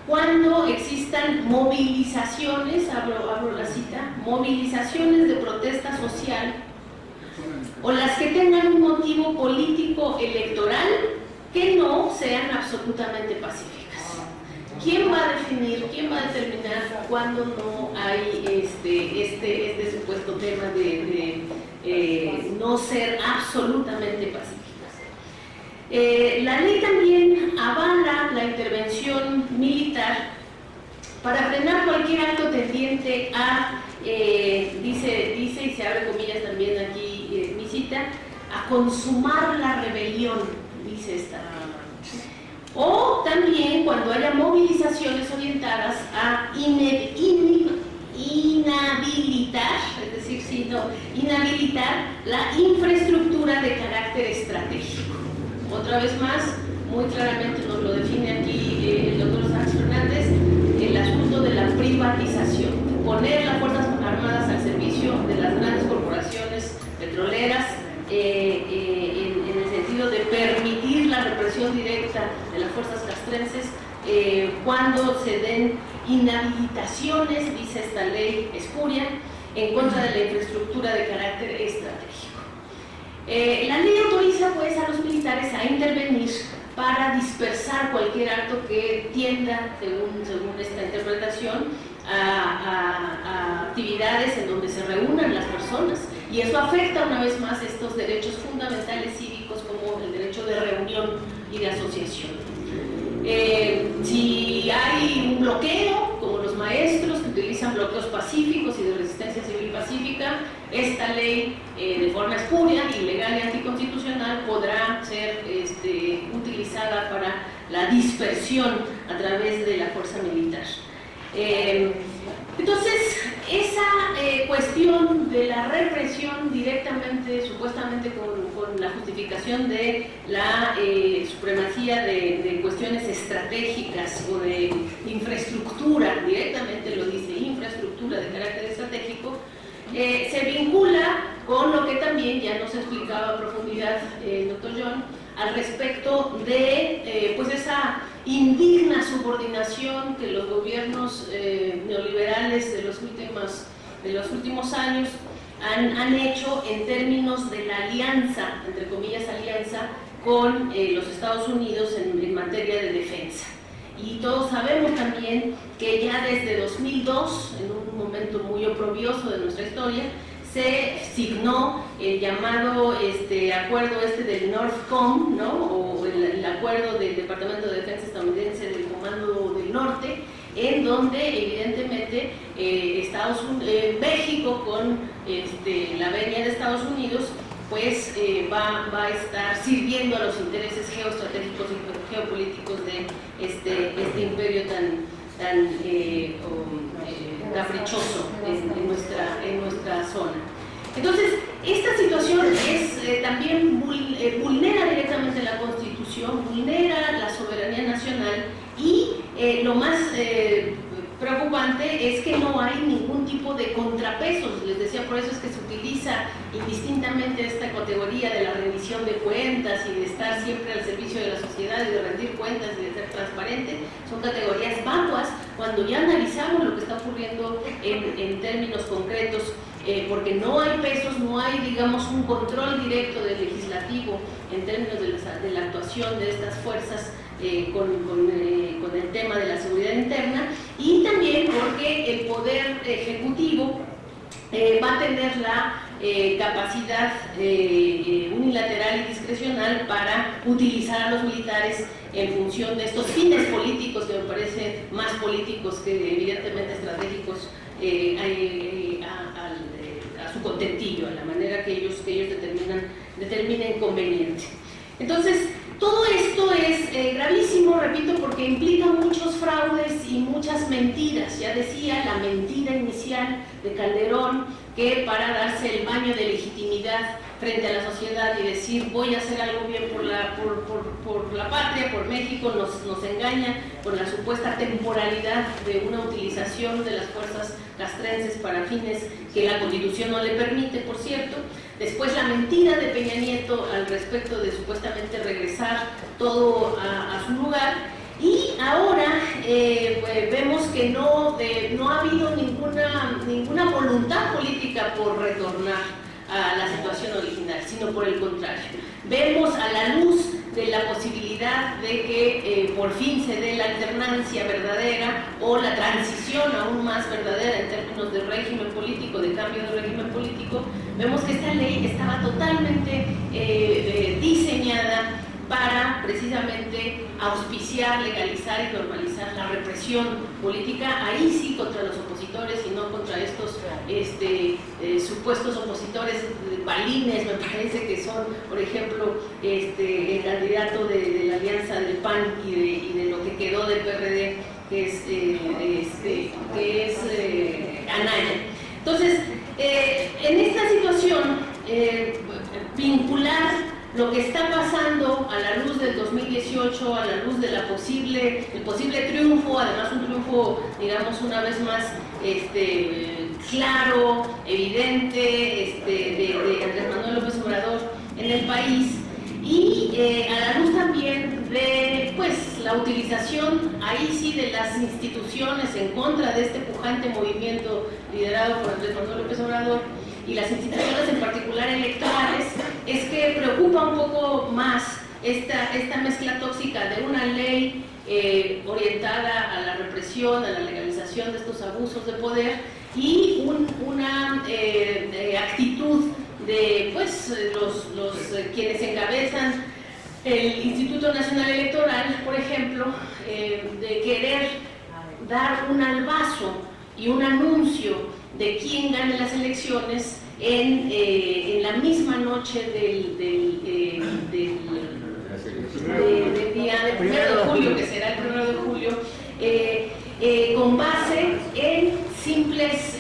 cuando existan movilizaciones, abro la cita, movilizaciones de protesta social o las que tengan un motivo político electoral que no sean absolutamente pacíficas. ¿Quién va a definir, quién va a determinar cuándo no hay este supuesto tema de no ser absolutamente pacíficas? La ley también avala la intervención militar para frenar cualquier acto tendiente a, dice y se abre comillas también aquí mi cita, a consumar la rebelión, dice esta. O también cuando haya movilizaciones orientadas a inhabilitar, es decir, inhabilitar la infraestructura de carácter estratégico. Otra vez más, muy claramente nos lo define aquí el doctor Sanz Fernández, el asunto de la privatización, poner las Fuerzas Armadas al servicio de las grandes corporaciones petroleras, en el sentido de permitir la represión directa de las fuerzas castrenses cuando se den inhabilitaciones, dice esta ley espuria, en contra de la infraestructura de carácter estratégico. La ley autoriza pues a los militares a intervenir para dispersar cualquier acto que tienda, según esta interpretación, a actividades en donde se reúnan las personas, y eso afecta una vez más estos derechos fundamentales cívicos como el derecho de reunión y de asociación. Si hay un bloqueo, como los maestros que utilizan bloqueos pacíficos y de resistencia civil pacífica, esta ley de forma espuria, ilegal y anticonstitucional podrá ser utilizada para la dispersión a través de la fuerza militar. Entonces, esa cuestión de la represión directamente, supuestamente con la justificación de la supremacía de cuestiones estratégicas o de infraestructura, directamente lo dice, infraestructura de carácter estratégico, se vincula con lo que también ya nos explicaba a profundidad el doctor John al respecto de pues esa indigna subordinación que los gobiernos neoliberales de los últimos años han hecho en términos de la alianza, entre comillas alianza, con los Estados Unidos en materia de defensa. Y todos sabemos también que ya desde 2002, en un momento muy oprobioso de nuestra historia, se signó el llamado acuerdo del NORTHCOM, ¿no? O el acuerdo del Departamento de Defensa estadounidense del Comando del Norte, en donde evidentemente México con la venia de Estados Unidos pues va a estar sirviendo a los intereses geoestratégicos y geopolíticos de este imperio tan caprichoso en nuestra zona. Entonces, esta situación también vulnera directamente la Constitución, vulnera la soberanía nacional lo más preocupante es que no hay ningún tipo de contrapesos. Les decía, por eso es que se utiliza indistintamente esta categoría de la rendición de cuentas y de estar siempre al servicio de la sociedad y de rendir cuentas y de ser transparente. Son categorías vacuas cuando ya analizamos lo que está ocurriendo en términos concretos, porque no hay pesos, no hay, digamos, un control directo del legislativo en términos de la actuación de estas fuerzas con el tema de la seguridad interna, y también porque el Poder Ejecutivo va a tener la capacidad unilateral y discrecional para utilizar a los militares en función de estos fines políticos, que me parecen más políticos que evidentemente estratégicos, a su contentillo, a la manera que ellos determinen conveniente. Entonces, todo esto es gravísimo, repito, porque implica muchos fraudes y muchas mentiras. Ya decía, la mentira inicial de Calderón, que para darse el baño de legitimidad frente a la sociedad y decir voy a hacer algo bien por la patria, por México, nos engaña con la supuesta temporalidad de una utilización de las fuerzas castrenses para fines que la Constitución no le permite, por cierto. Después la mentira de Peña Nieto al respecto de supuestamente regresar todo a su lugar. Y ahora pues vemos que no ha habido ninguna voluntad política por retornar a la situación original, sino por el contrario. Vemos a la luz de la posibilidad de que por fin se dé la alternancia verdadera o la transición aún más verdadera en términos de régimen político, de cambio de régimen político. Vemos que esta ley estaba totalmente diseñada para precisamente auspiciar, legalizar y normalizar la represión política, ahí sí contra los opositores y no contra estos supuestos opositores balines, me parece que son, por ejemplo, el candidato de la alianza del PAN y de lo que quedó del PRD, que es Anaya. Entonces, en esta situación, vincular lo que está pasando a la luz del 2018, a la luz de el posible triunfo, además un triunfo, digamos, una vez más claro, evidente, de Andrés Manuel López Obrador en el país, y a la luz también de pues, la utilización, ahí sí, de las instituciones en contra de este pujante movimiento liderado por Andrés Manuel López Obrador, y las instituciones en particular electorales, es que preocupa un poco más esta mezcla tóxica de una ley orientada a la represión, a la legalización de estos abusos de poder, y una actitud de pues, quienes encabezan el Instituto Nacional Electoral, por ejemplo, de querer dar un albazo y un anuncio de quién gane las elecciones en la misma noche del día del 1 de julio, que será el 1 de julio, con base en simples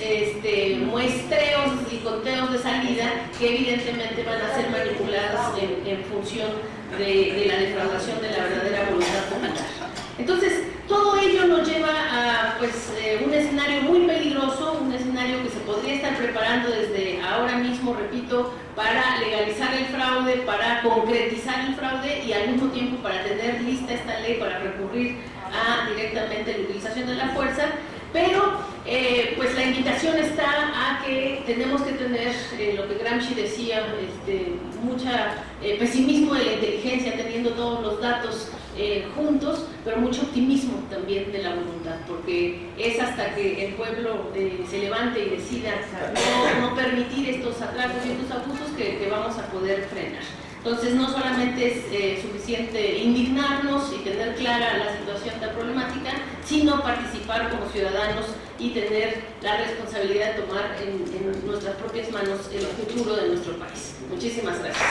muestreos y conteos de salida que evidentemente van a ser manipulados en función de la defraudación de la verdadera voluntad popular. Entonces, todo ello nos lleva a un escenario muy peligroso, un escenario que se podría estar preparando desde ahora mismo, repito, para legalizar el fraude, para concretizar el fraude y al mismo tiempo para tener lista esta ley para recurrir a directamente la utilización de la fuerza. Pero pues la invitación está a que tenemos que tener lo que Gramsci decía, mucha pesimismo de la inteligencia, teniendo todos los datos juntos, pero mucho optimismo también de la voluntad, porque es hasta que el pueblo se levante y decida no permitir estos atrasos y estos abusos que vamos a poder frenar. Entonces, no solamente es suficiente indignarnos y tener clara la situación tan problemática, sino participar como ciudadanos y tener la responsabilidad de tomar en nuestras propias manos el futuro de nuestro país. Muchísimas gracias.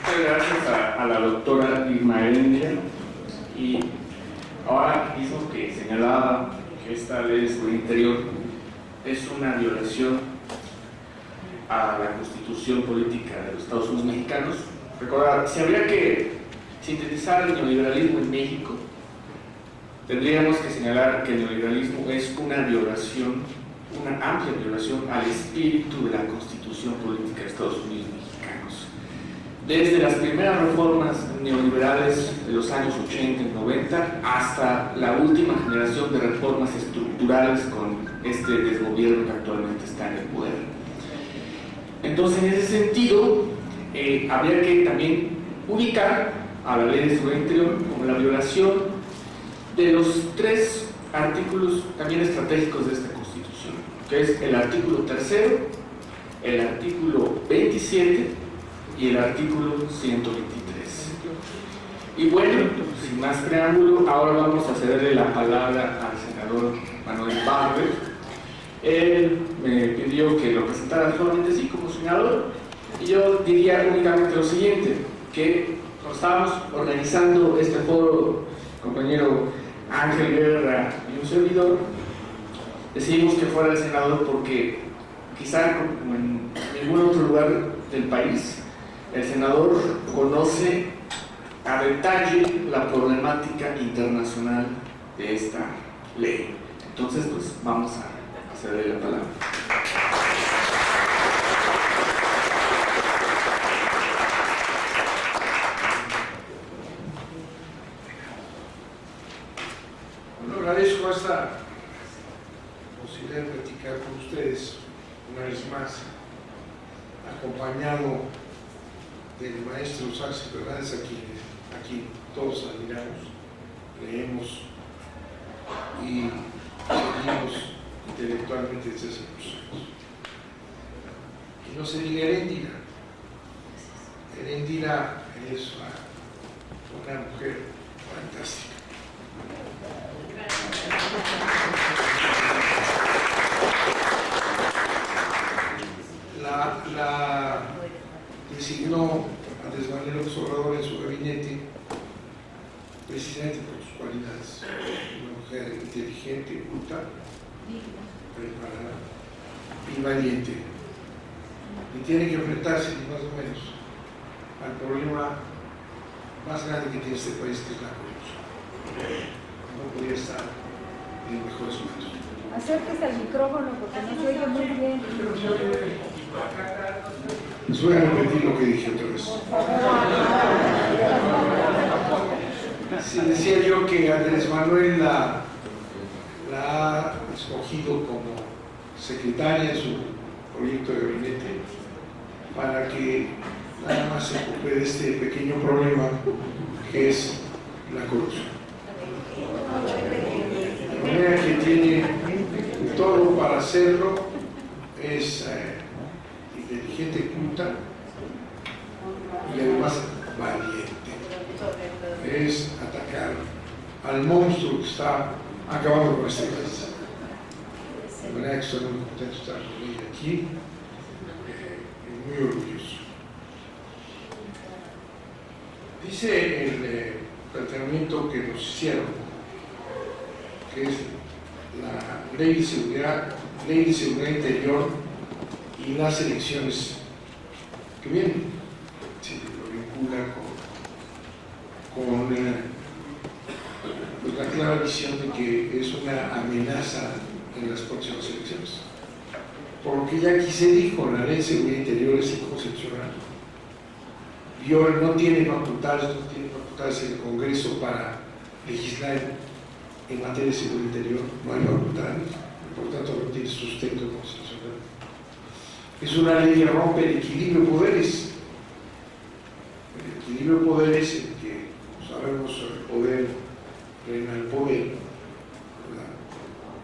Muchas gracias a la doctora Irma Heredia. Y ahora mismo que señalaba que esta ley de seguridad interior es una violación a la Constitución Política de los Estados Unidos Mexicanos. Recordar, si habría que sintetizar el neoliberalismo en México, tendríamos que señalar que el neoliberalismo es una violación, una amplia violación al espíritu de la Constitución Política de Estados Unidos Mexicanos. Desde las primeras reformas neoliberales de los años 80 y 90 hasta la última generación de reformas estructurales con este desgobierno que actualmente está en el poder. Entonces, en ese sentido, habría que también ubicar a la Ley de Seguridad Interior como la violación de los 3 artículos también estratégicos de esta Constitución, que es el artículo 3º, el artículo 27 y el artículo 123. Y bueno, sin más preámbulo, ahora vamos a cederle la palabra al senador Manuel Bartlett. Él me pidió que lo presentara solamente así como senador, y yo diría únicamente lo siguiente, que cuando estábamos organizando este foro, compañero Ángel Guerra y un servidor, decidimos que fuera el senador porque quizá como en ningún otro lugar del país, el senador conoce a detalle la problemática internacional de esta ley. Entonces, pues vamos a cederle la palabra.
Bueno, agradezco esta posibilidad de platicar con ustedes una vez más, acompañado del maestro Sánchez Fernández, aquí todos admiramos, leemos y seguimos intelectualmente desde hace muchos años. Y no se diga Heréndira. Heréndira es una mujer fantástica. La designó Andrés Manuel López Obrador en su gabinete precisamente por sus cualidades. Una mujer inteligente, culta, preparada y valiente. Y tiene que enfrentarse, ni más o menos, al problema más grande que tiene este país, que es la corrupción. No podía estar en mejores manos.
Acérquese al micrófono porque no se oye muy bien.
Les voy a repetir lo que dije otra vez. Sí, decía yo que Andrés Manuel la ha escogido como secretaria en su proyecto de gabinete para que nada más se ocupe de este pequeño problema que es la corrupción. De manera que tiene todo para hacerlo, es inteligente, culta y además valiente. Es atacar al monstruo que está acabando con este país. De manera que estoy muy contento de estar con ella aquí y muy orgulloso. Dice el planteamiento que nos hicieron, que es la ley de seguridad interior y las elecciones que vienen, si lo vincula con pues la clara visión de que es una amenaza en las próximas elecciones. Por lo que ya aquí se dijo, la ley de seguridad interior es inconstitucional. No tiene facultades en el Congreso para legislar en materia de seguridad interior, no hay facultades, por tanto no tiene sustento constitucional. Es una ley que rompe el equilibrio de poderes. El equilibrio de poderes en que, como sabemos, el poder reina el poder.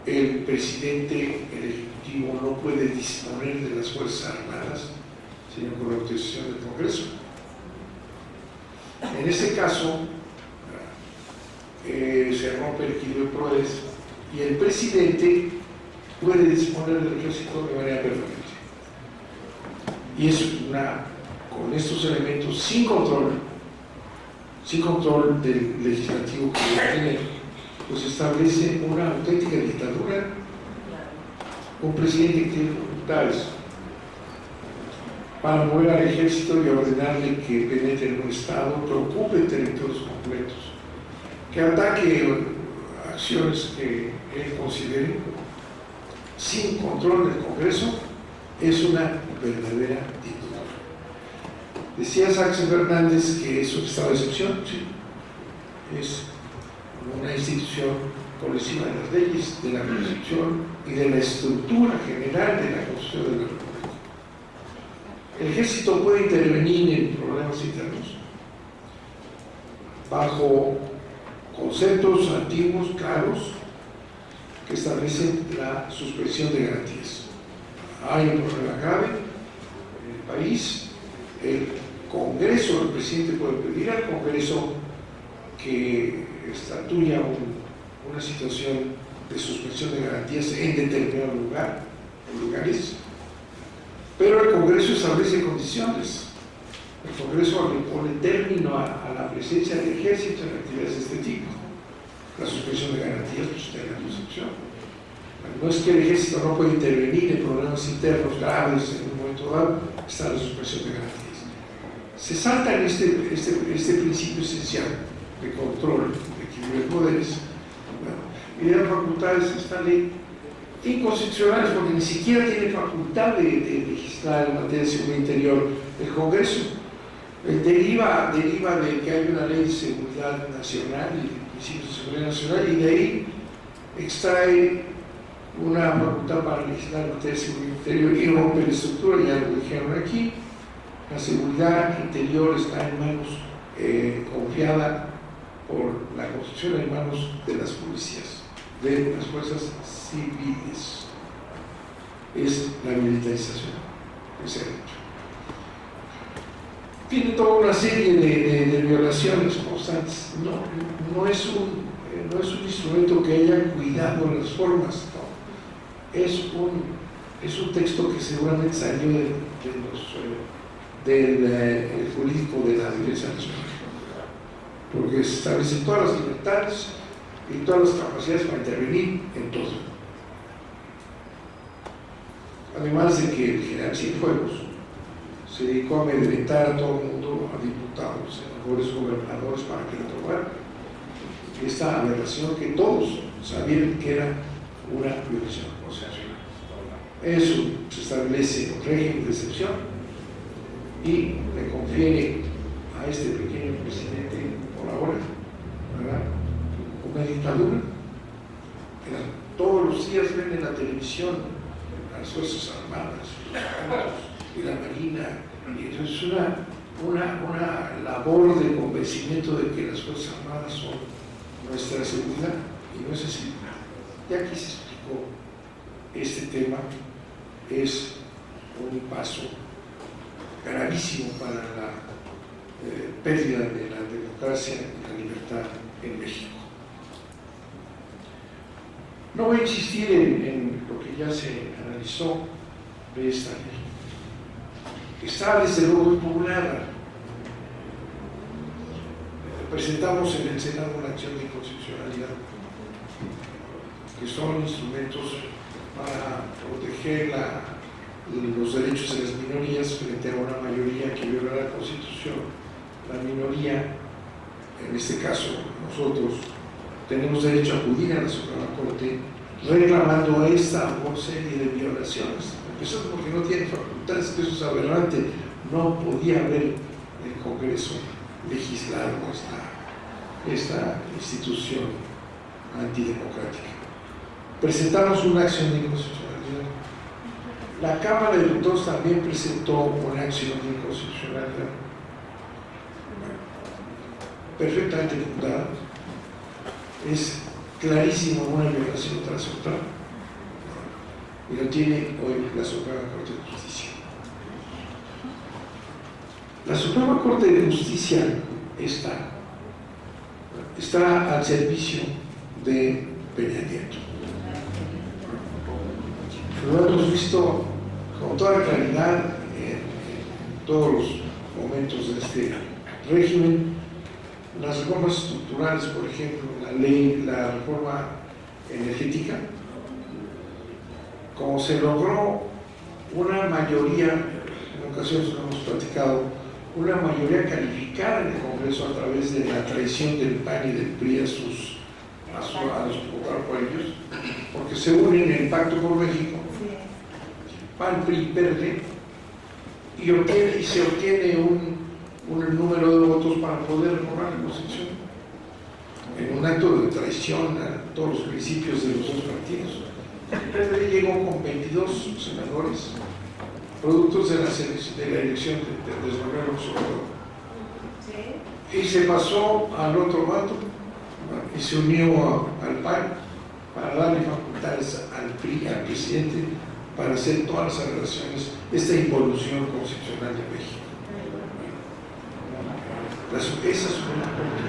El presidente, el ejecutivo, no puede disponer de las Fuerzas Armadas sino con la autorización del Congreso. En este caso, se rompe el equilibrio de poderes y el presidente puede disponer del ejército de manera permanente. Y es con estos elementos, sin control del legislativo que debe tener, pues establece una auténtica dictadura. Un presidente que tiene facultades para mover al ejército y ordenarle que penetre en un estado, que ocupe territorios completos, que ataque acciones que él considere sin control del Congreso, es una verdadera dictadura. Decía Sánchez Fernández que es un estado de excepción, sí, es una institución por encima de las leyes, de la Constitución y de la estructura general de la Constitución de la República. El ejército puede intervenir en problemas internos bajo conceptos antiguos, claros, que establecen la suspensión de garantías. Hay un problema grave en el país, el Congreso, el presidente puede pedir al Congreso que estatuya una situación de suspensión de garantías en determinado lugar o lugares, pero el Congreso establece condiciones. El Congreso le pone término a la presencia del ejército en actividades de este tipo. La suspensión de garantías, pues tiene la concepción. No es que el ejército no puede intervenir en problemas internos graves en un momento dado, está la suspensión de garantías. Se salta en este principio esencial de control, de equilibrio de poderes, y de las facultades de esta ley inconstitucionales, porque ni siquiera tiene facultad de legislar en materia de seguridad interior el Congreso. Deriva de que hay una ley de seguridad nacional y de principios de seguridad nacional, y de ahí extrae una facultad para legislar en materia de seguridad interior y rompe la estructura. Ya lo dijeron aquí, la seguridad interior está en manos confiada por la Constitución, en manos de las policías, de las fuerzas civiles. Es la militarización que se ha hecho. Tiene toda una serie de violaciones constantes. No es un instrumento que haya cuidado las formas, no. Es un texto que seguramente salió del jurídico de la Dirección Nacional, porque se establecen todas las libertades y todas las capacidades para intervenir en todo. Además de que el general Cienfuegos se dedicó a amedrentar a todo el mundo, a diputados, senadores, gobernadores, para que lo tomaran esta aberración que todos sabían que era una violación constitucional. Eso se establece un régimen de excepción y le confiere a este pequeño presidente, por ahora, ¿verdad?, una dictadura. Todos los días ven en la televisión las Fuerzas Armadas, los ejércitos y la Marina, y eso es una labor de convencimiento de que las Fuerzas Armadas son nuestra seguridad, y no es así. Ya aquí se explicó, este tema es un paso gravísimo para la pérdida de la democracia y la libertad en México. No voy a insistir en lo que ya se analizó de esta ley. Está desde luego impugnada. Presentamos en el Senado una acción de inconstitucionalidad, que son instrumentos para proteger los derechos de las minorías frente a una mayoría que viola la Constitución. La minoría, en este caso nosotros, tenemos derecho a acudir a la Suprema Corte reclamando esta serie de violaciones. Empezando porque no tiene facultades, que eso es aberrante. No podía haber el Congreso legislado esta institución antidemocrática. Presentamos una acción de inconstitucionalidad. La Cámara de Diputados también presentó una acción de inconstitucionalidad perfectamente fundada. Es clarísimo una violación tras otra, y lo tiene hoy la Suprema Corte de Justicia. La Suprema Corte de Justicia está al servicio de Peña Nieto. Lo hemos visto con toda claridad en todos los momentos de este régimen. Las reformas estructurales, por ejemplo, la reforma energética, como se logró una mayoría ocasiones lo hemos platicado, una mayoría calificada en el Congreso a través de la traición del PAN y del PRI a los que votaron por ellos, porque se unen en el Pacto por México, PAN, PRI, PRD, y se obtiene un número de votos para poder reformar la Constitución, en un acto de traición a todos los principios de los dos partidos. El PRD llegó con 22 senadores, productos de la elección de Andrés Manuel López Obrador. Y se pasó al otro bando y se unió al PAN para darle facultades al PRI, al presidente, para hacer todas las relaciones, esta involución constitucional de México. Esa Suprema Corte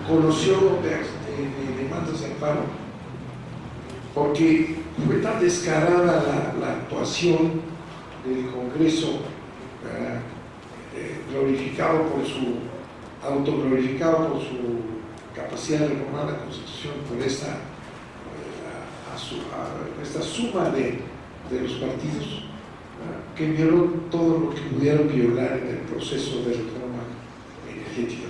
conoció de demandas de amparo porque fue tan descarada la actuación del Congreso, autoglorificado por su capacidad de reformar la Constitución, por esta suma de los partidos, que violó todo lo que pudieron violar en el proceso de reforma energética.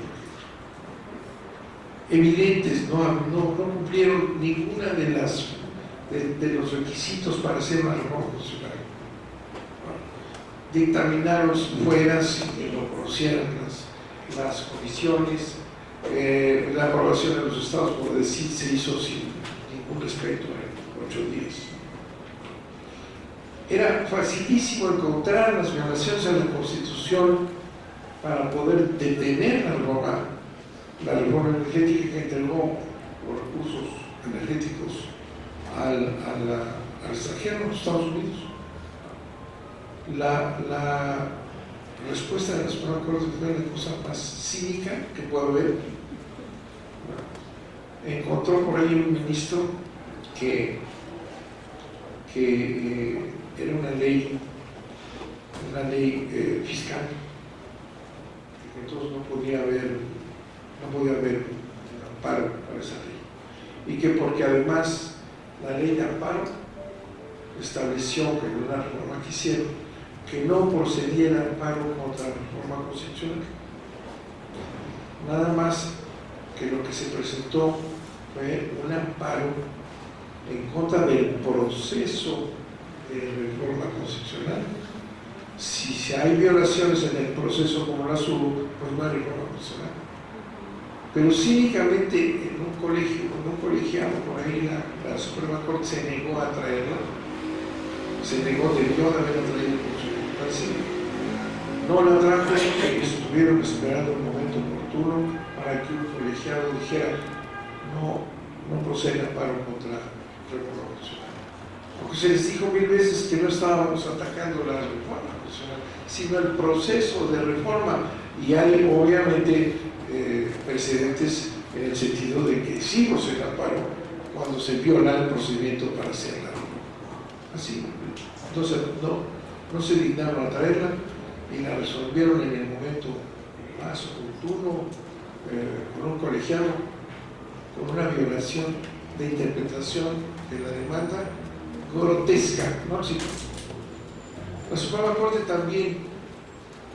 Evidentes, no cumplieron ninguna de los requisitos para hacer una reforma constitucional. Dictaminaron fuera sin que lo conocieran las comisiones, la aprobación de los estados, por decir, se hizo sin ningún respeto en 8 días. Era facilísimo encontrar las violaciones a la Constitución para poder detener la reforma energética que entregó los recursos energéticos al extranjero, a los Estados Unidos. La respuesta de la Suprema Corte fue la cosa más cínica que puede haber. Encontró por ahí un ministro que era una ley fiscal, que entonces no podía haber amparo para esa ley, y que porque además la ley de amparo estableció que en una reforma que hicieron que no procediera amparo contra la reforma constitucional, nada más que lo que se presentó fue un amparo en contra del proceso de reforma constitucional. Si hay violaciones en el proceso como la hubo, pues no hay reforma constitucional. Pero cínicamente en un colegiado por ahí la Suprema Corte se negó a traerla, debió de haberla traído por su importancia. No la trajo y estuvieron esperando un momento oportuno para que un colegiado dijera no procede amparo contra la reforma constitucional. Porque se les dijo 1000 veces que no estábamos atacando la reforma constitucional, sino el proceso de reforma, y hay obviamente precedentes en el sentido de que sí procede amparo cuando se viola el procedimiento para hacerla. Así. Entonces no se dignaron a traerla y la resolvieron en el momento más oportuno, con un colegiado, con una violación de interpretación de la demanda grotesca, ¿no? Sí. La Suprema Corte también,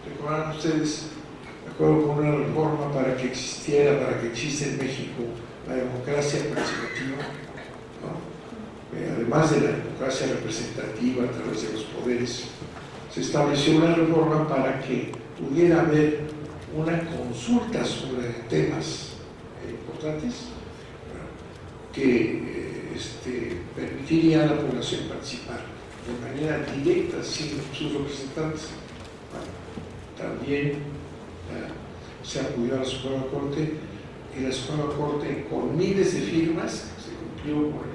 recordarán ustedes, de acuerdo con una reforma para que exista en México la democracia participativa, ¿no? Además de la democracia representativa a través de los poderes, se estableció una reforma para que pudiera haber una consulta sobre temas importantes que permitiría a la población participar de manera directa sin sus representantes. También se acudió a la Suprema Corte y la Suprema Corte, con miles de firmas, se cumplió con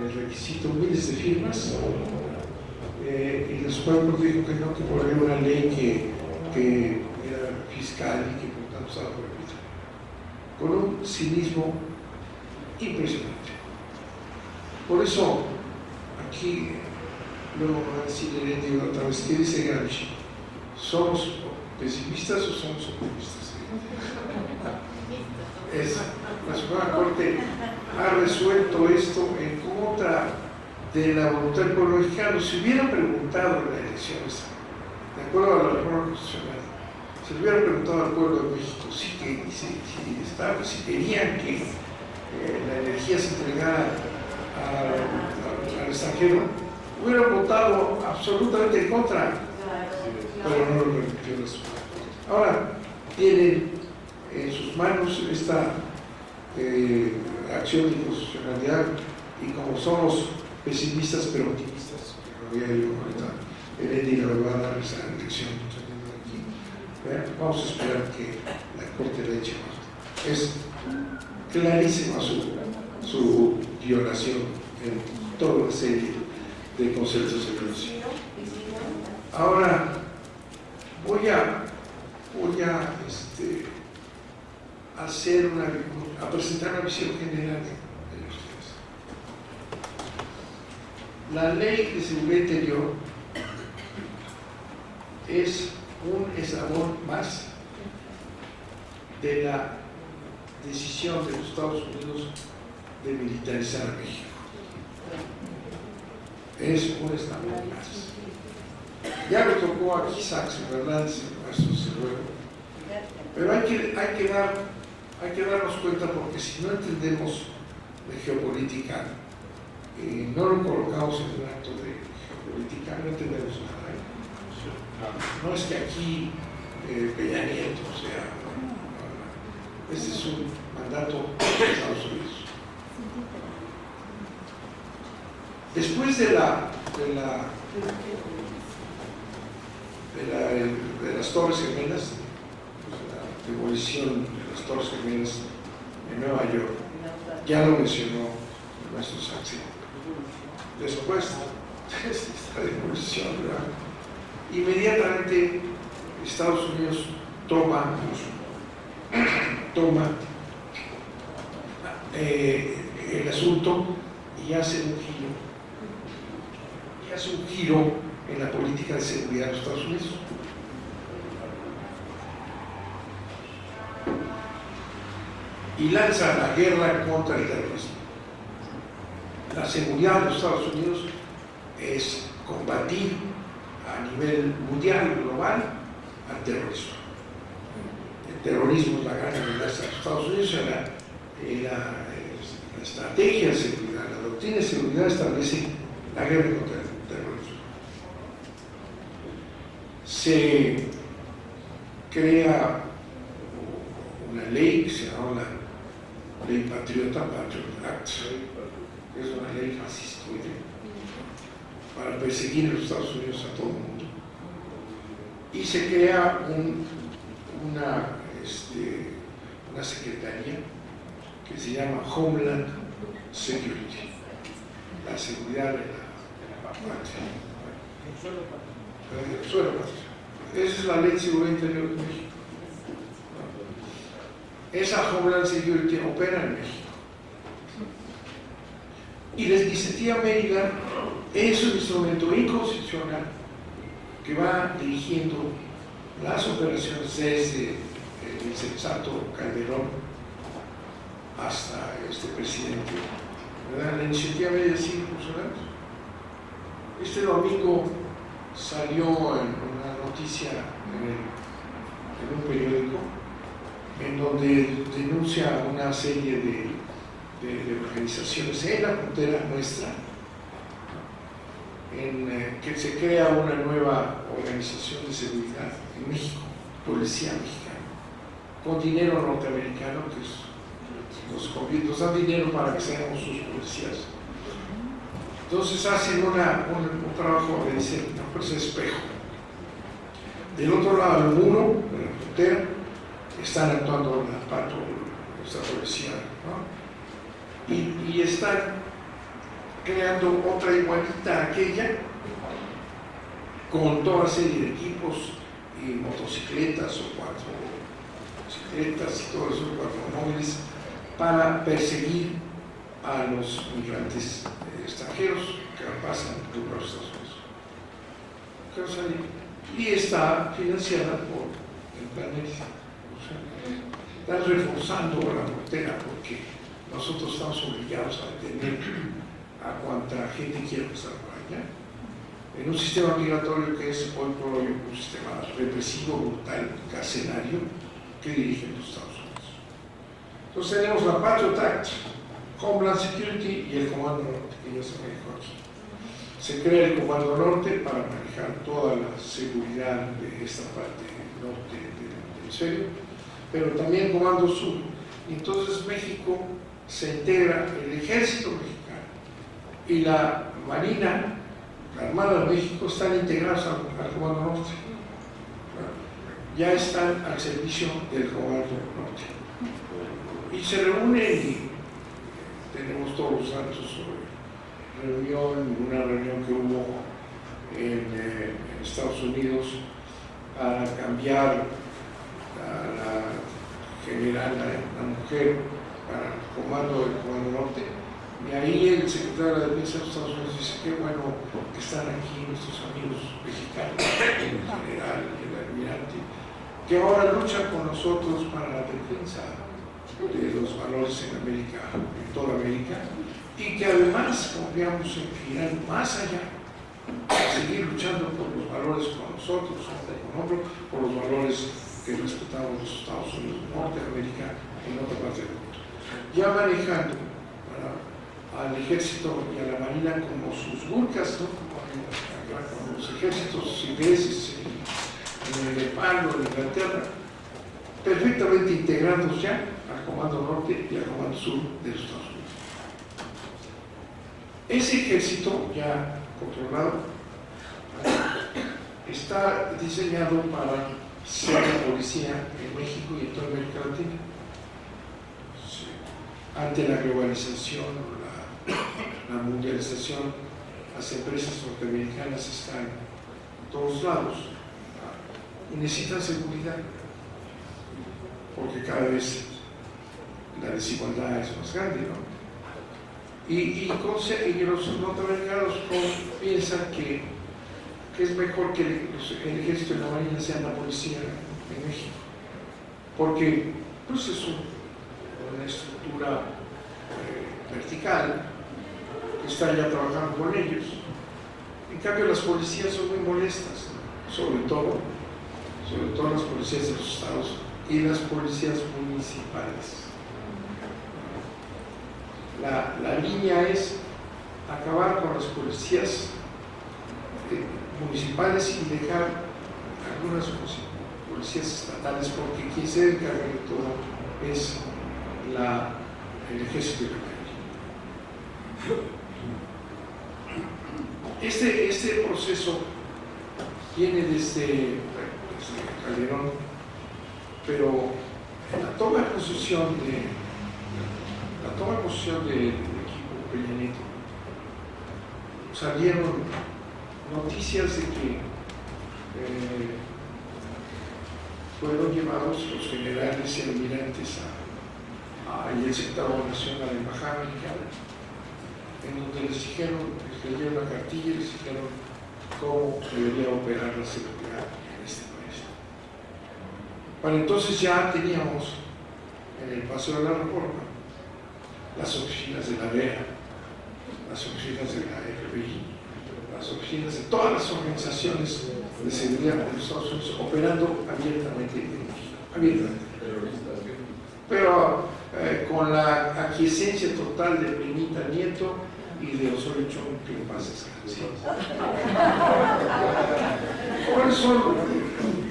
el requisito, miles de firmas, y la Suprema Corte dijo que no, que por ahí una ley que era fiscal y que por tanto estaba prohibida, con un cinismo impresionante. Por eso, aquí, luego voy a decir otra vez, ¿qué dice Gramsci? ¿Somos pesimistas o somos optimistas? La Suprema Corte ha resuelto esto en contra de la voluntad del pueblo mexicano. Si hubiera preguntado en las elecciones, de acuerdo a la reforma constitucional, se le hubiera preguntado al pueblo de México si querían que la energía se entregara al extranjero, hubieran votado absolutamente en contra, pero no lo permitió la Suprema Corte. Ahora tienen en sus manos esta acción de constitucionalidad, y como somos pesimistas pero optimistas, que lo había yo ahorita, Heréndira le va a dar esa elección saliendo de aquí. Vamos a esperar que la Corte le eche mano. Es clarísima su violación en toda una serie de conceptos de Constitución. Ahora voy a presentar una visión general de ustedes. La Ley de Seguridad Interior es un eslabón más de la decisión de los Estados Unidos de militarizar a México. Es un eslabón más. Ya lo tocó aquí Saxo Hernández, el maestro Cerruego, pero hay que darnos cuenta, porque si no entendemos de geopolítica y no lo colocamos en un acto de geopolítica, no entendemos nada. No es que aquí Peña Nieto, o sea, este es un mandato de Estados Unidos. Después de las Torres Gemelas, la demolición de las Torres Gemelas en Nueva York, ya lo mencionó el maestro Saxo. Después de esta demolición, ¿verdad?, inmediatamente Estados Unidos toma el asunto y hace un giro en la política de seguridad de los Estados Unidos. Y lanza la guerra contra el terrorismo. La seguridad de los Estados Unidos es combatir a nivel mundial, global, al terrorismo. El terrorismo es la gran amenaza de los Estados Unidos. La estrategia de seguridad, la doctrina de seguridad establece la guerra contra el terrorismo. Se crea una ley que se llama la Ley Patriota, Patriot Act, que es una ley fascistoide para perseguir en los Estados Unidos a todo el mundo. Y se crea una secretaría que se llama Homeland Security, la seguridad de la patria. El suelo patria. Esa es la Ley de Seguridad Interior de México. Esa Homeland Security opera en México. Y la iniciativa Mérida es un instrumento inconstitucional que va dirigiendo las operaciones desde el insensato Calderón hasta este presidente. ¿Verdad? La iniciativa Mérida sigue funcionando. Este domingo salió en una noticia en un periódico en donde denuncia una serie de organizaciones en la frontera nuestra, en que se crea una nueva organización de seguridad en México, Policía Mexicana, con dinero norteamericano, que nos dan dinero para que seamos sus policías. Entonces hacen un trabajo, le dicen, una fuerza de espejo. Del otro lado del muro, de la frontera, están actuando en la pato, esta policía, ¿no? Y están creando otra igualita a aquella, con toda una serie de equipos y motocicletas o cuatrocicletas y todos esos cuatromóviles para perseguir a los migrantes extranjeros que pasan por los Estados Unidos. Y está financiada por el Plan Mérida. O sea, está reforzando la frontera porque nosotros estamos obligados a detener a cuanta gente quiera pasar por allá, en un sistema migratorio que es hoy por hoy un sistema represivo, brutal, carcelario, que dirigen los Estados Unidos. Entonces tenemos la Patriot Act, Homeland Security y el Comando Norte, que ya se manejó aquí. Se crea el Comando Norte para manejar toda la seguridad de esta parte norte del hemisferio, pero también Comando Sur. Y entonces México se integra, el ejército mexicano y la Marina, la Armada de México, están integrados al Comando Norte. Ya están al servicio del Comando Norte. Y se reúnen y tenemos todos los datos sobre una reunión que hubo en Estados Unidos para cambiar a la general, la mujer, para el comando del Comando Norte. Y ahí el secretario de la Defensa de los Estados Unidos dice: qué bueno que están aquí nuestros amigos mexicanos, el general, el almirante, que ahora luchan con nosotros para la defensa de los valores en América, en toda América, y que además confiamos en que irán más allá, a seguir luchando por los valores con nosotros, por los valores que respetamos los Estados Unidos, Norteamérica, en otra parte del mundo. Ya manejando al ejército y a la marina como sus burcas, ¿no? como los ejércitos ingleses en Nepal o en Inglaterra, perfectamente integrados ya al Comando Norte y al Comando Sur de los Estados Unidos. Ese ejército ya controlado está diseñado para ser la policía en México y en toda América Latina. Sí. Ante la globalización, la mundialización, las empresas norteamericanas están en todos lados y necesitan seguridad, porque cada vez la desigualdad es más grande, ¿no? Y los norteamericanos piensan que es mejor que el ejército y la marina sean la policía en México, porque pues es una estructura vertical que está ya trabajando con ellos. En cambio, las policías son muy molestas, ¿no? sobre todo las policías de los estados y las policías municipales. La línea es acabar con las policías municipales y dejar algunas policías estatales, porque quien se encarga de todo es el ejército de la marina. Este proceso viene desde Calderón, pero la toma de posesión del equipo Peña Nieto salieron noticias de que fueron llevados los generales y almirantes y el secretario nacional a la embajada mexicana, en donde les dieron la cartilla y les dijeron cómo debería operar la seguridad en este país. Para entonces ya teníamos en el Paseo de la Reforma las oficinas de la DEA, las oficinas de la FBI, las oficinas de todas las organizaciones de seguridad de los Estados Unidos operando abiertamente en México, pero con la aquiescencia total de Peñita Nieto y de Osorio Chong, que en paz descanse.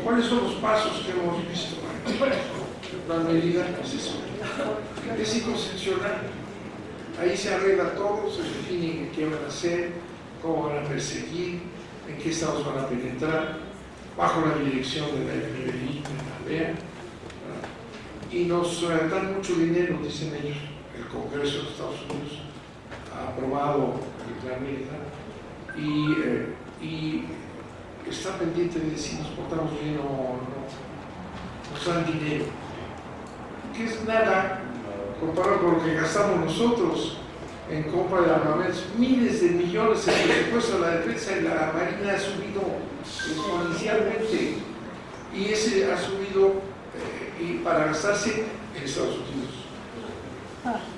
¿Cuáles son los pasos que hemos visto? La medida es inconstitucional. Ahí se arregla todo, se define qué van a hacer, cómo van a perseguir, en qué estados van a penetrar, bajo la dirección de la FBI, de la DEA, y nos dan mucho dinero, dicen ellos. El Congreso de los Estados Unidos ha aprobado el plan militar y está pendiente de si nos portamos bien o no. Nos dan dinero, que es nada comparado con lo que gastamos nosotros en compra de armamentos. Miles de millones. El presupuesto de la defensa y la marina ha subido exponencialmente, y ese ha subido y para gastarse en Estados Unidos.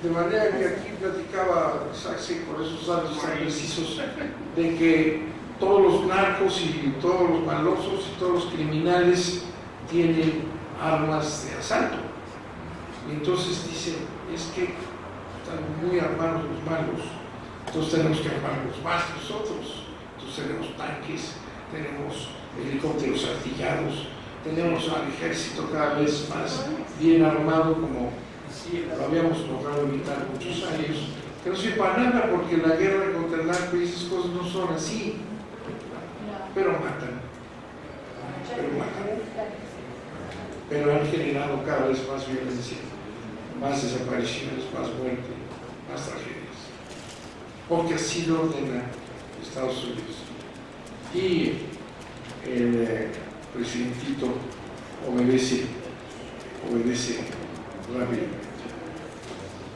De manera que aquí platicaba Saxe con esos datos tan precisos de que todos los narcos y todos los malosos y todos los criminales tienen armas de asalto. Y entonces dicen, es que están muy armados los malos, entonces tenemos que armarlos más nosotros. Entonces tenemos tanques, tenemos helicópteros artillados, tenemos al ejército cada vez más bien armado, como lo habíamos logrado evitar muchos años, que no sirve para nada porque la guerra contra el narco y esas cosas no son así, pero matan, pero han generado cada vez más violencia, más desapariciones, más muerte, más tragedias, porque así lo ordena Estados Unidos. Y el presidentito obedece rápidamente.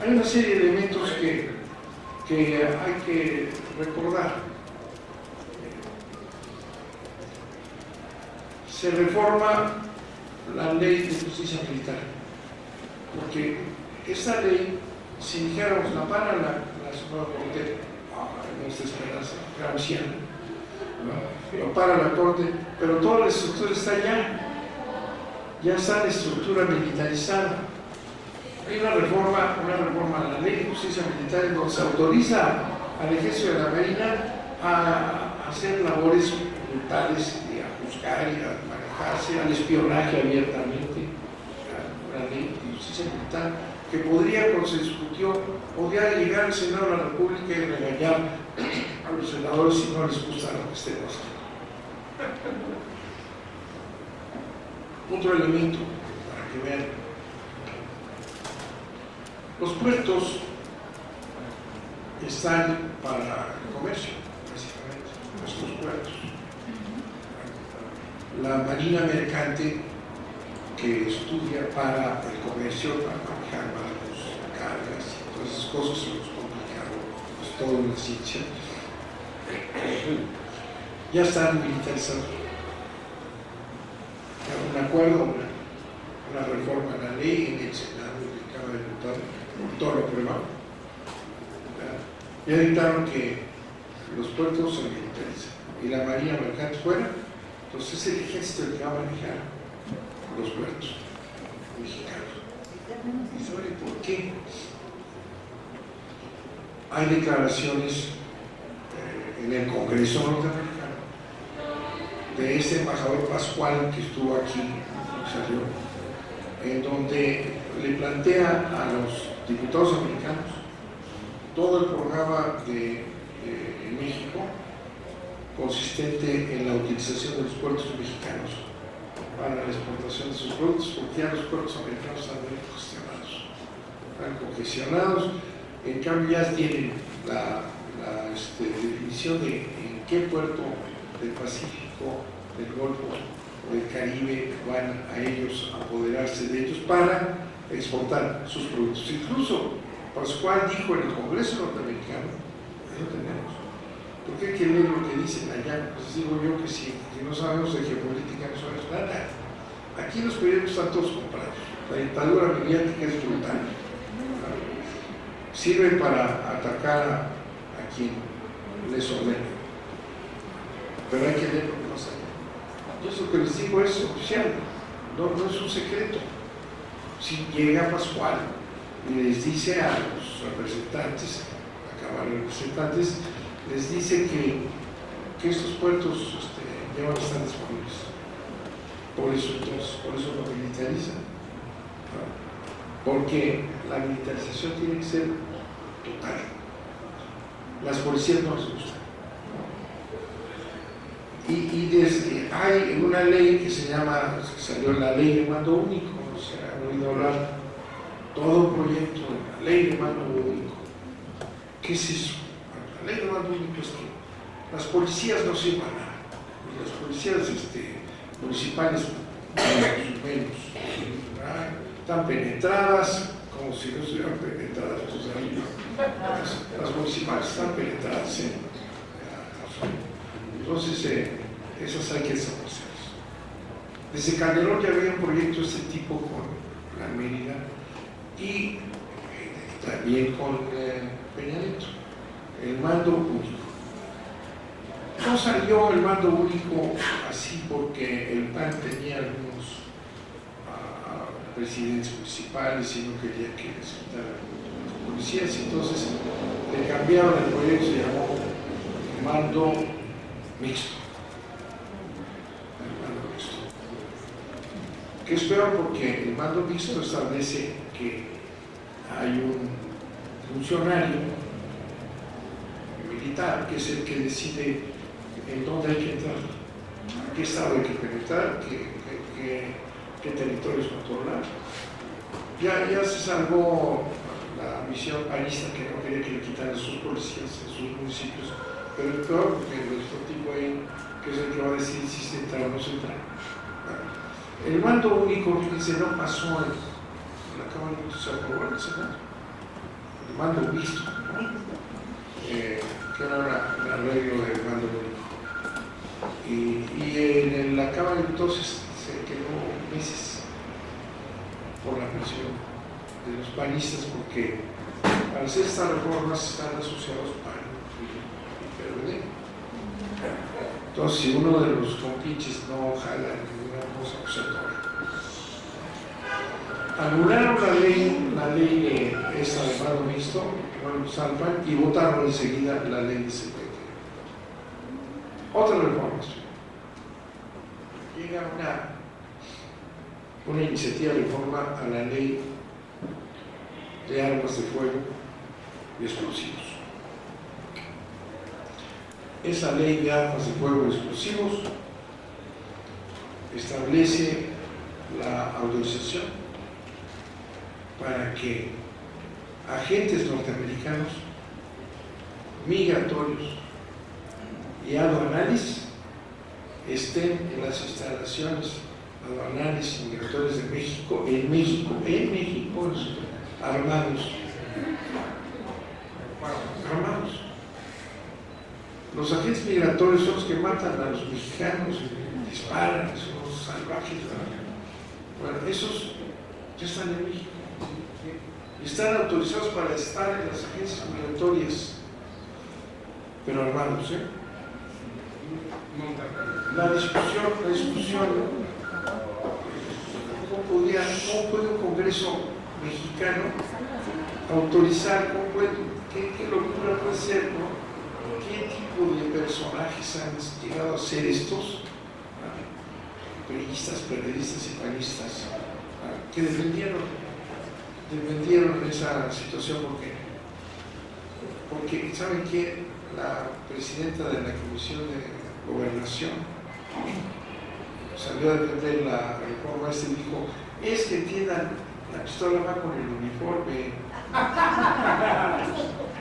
Hay una serie de elementos que hay que recordar. Se reforma la ley de justicia militar, porque esta ley, si dijéramos la para la Suprema Corte, nuestra esperanza gramsciana, lo para la Corte, pero toda la estructura está ya está la estructura militarizada. Hay una reforma a la ley de justicia militar en donde se autoriza al ejército de la Marina a hacer labores brutales, a juzgar y a manejarse, al espionaje abiertamente. La ley de justicia militar, que podría, cuando se discutió, podría llegar al Senado de la República y regañar a los senadores si no les gusta lo que estemos haciendo. Otro elemento para que vean: los puertos están para el comercio, básicamente, nuestros puertos. La marina mercante, que estudia para el comercio, para manejar barcos, cargas y todas esas cosas, se los complicado, es toda una ciencia, ya están militarizados. Un acuerdo, una reforma a la ley en el Senado y en la Cámara de Diputados, todo lo aprobado. Ya dictaron que los puertos se militarizan y la marina mercante fuera, entonces es el ejército el que va a manejar los puertos mexicanos. ¿Y sabe por qué? Hay declaraciones en el Congreso norteamericano de este embajador Pascual que estuvo aquí, salió, en donde le plantea a los diputados americanos todo el programa de México consistente en la utilización de los puertos mexicanos para la exportación de sus productos, porque ya los puertos americanos están muy congestionados, en cambio ya tienen la definición de en qué puerto del Pacífico, del Golfo o del Caribe van a ellos a apoderarse de ellos para exportar sus productos. Incluso Pascual dijo en el Congreso norteamericano, eso tenemos, porque hay que leer lo que dicen allá. Pues digo yo que si no sabemos de geopolítica no sabemos nada. Aquí los periódicos están todos comprados, la dictadura mediática es brutal, sirve para atacar a quien les ordena, pero hay que leer lo que pasa allá. Yo lo que les digo es oficial, no es un secreto. Si llega Pascual y les dice a los representantes, a la Cámara de Representantes, les dice que estos puertos ya van a estar disponibles. Por eso lo militarizan, ¿no? Porque la militarización tiene que ser total. Las policías no les gustan, ¿no? Y hay una ley que se llama, salió la ley de mando único, se han oído hablar, todo proyecto de la ley de mando único. ¿Qué es eso? La ley de mando único es que las policías no sirven a nada, y las policías municipales menos, están penetradas como si no estuvieran penetradas las municipales están penetradas entonces esas hay que desaparecerlas. Desde Calderón ya había un proyecto de este tipo con la Mérida y también con Peña Nieto, el mando único. No salió el mando único así porque el PAN tenía algunos presidentes municipales y no quería que les quitaran las policías, entonces le cambiaron el proyecto, se llamó mando mixto. El mando mixto. Que es peor porque el mando mixto establece que hay un funcionario militar que es el que decide en dónde hay que entrar, qué estado hay que penetrar, qué territorios controlar. Ya se salvó la misión panista que no quería que le quitaran sus policías en sus municipios, pero es peor porque el tipo ahí, que es el que va a decidir si se entra o no se entra. El mando único, fíjense, no pasó en la Cámara de Diputados, se aprobó en el Senado. El mando mixto, que era un arreglo del mando único. Y en la Cámara de Diputados se quedó meses por la presión de los panistas, porque al hacer estas reformas están asociados PAN y PRD. Entonces, si uno de los compinches no jala ninguna cosa, pues se atora. Anularon la ley esta de mando mixto, salvan y votaron enseguida la ley de CPT. Otras reformas. Llega una iniciativa de reforma a la ley de armas de fuego y explosivos. Esa ley de armas de fuego y explosivos establece la autorización para que agentes norteamericanos, migratorios y aduanales estén en las instalaciones aduanales y migratorias de México, armados. Los agentes migratorios son los que matan a los mexicanos, disparan, son los salvajes. Bueno, esos ya están en México. Están autorizados para estar en las agencias migratorias, pero armados, ¿eh? La discusión, ¿cómo puede un Congreso mexicano autorizar, qué locura puede ser, ¿no? ¿Qué tipo de personajes han llegado a ser estos? Periodistas, periodistas y panistas que defendieron esa situación porque ¿saben qué? La presidenta de la Comisión de Gobernación salió a defender la reforma y dijo, es que entiendan, la pistola va con el uniforme.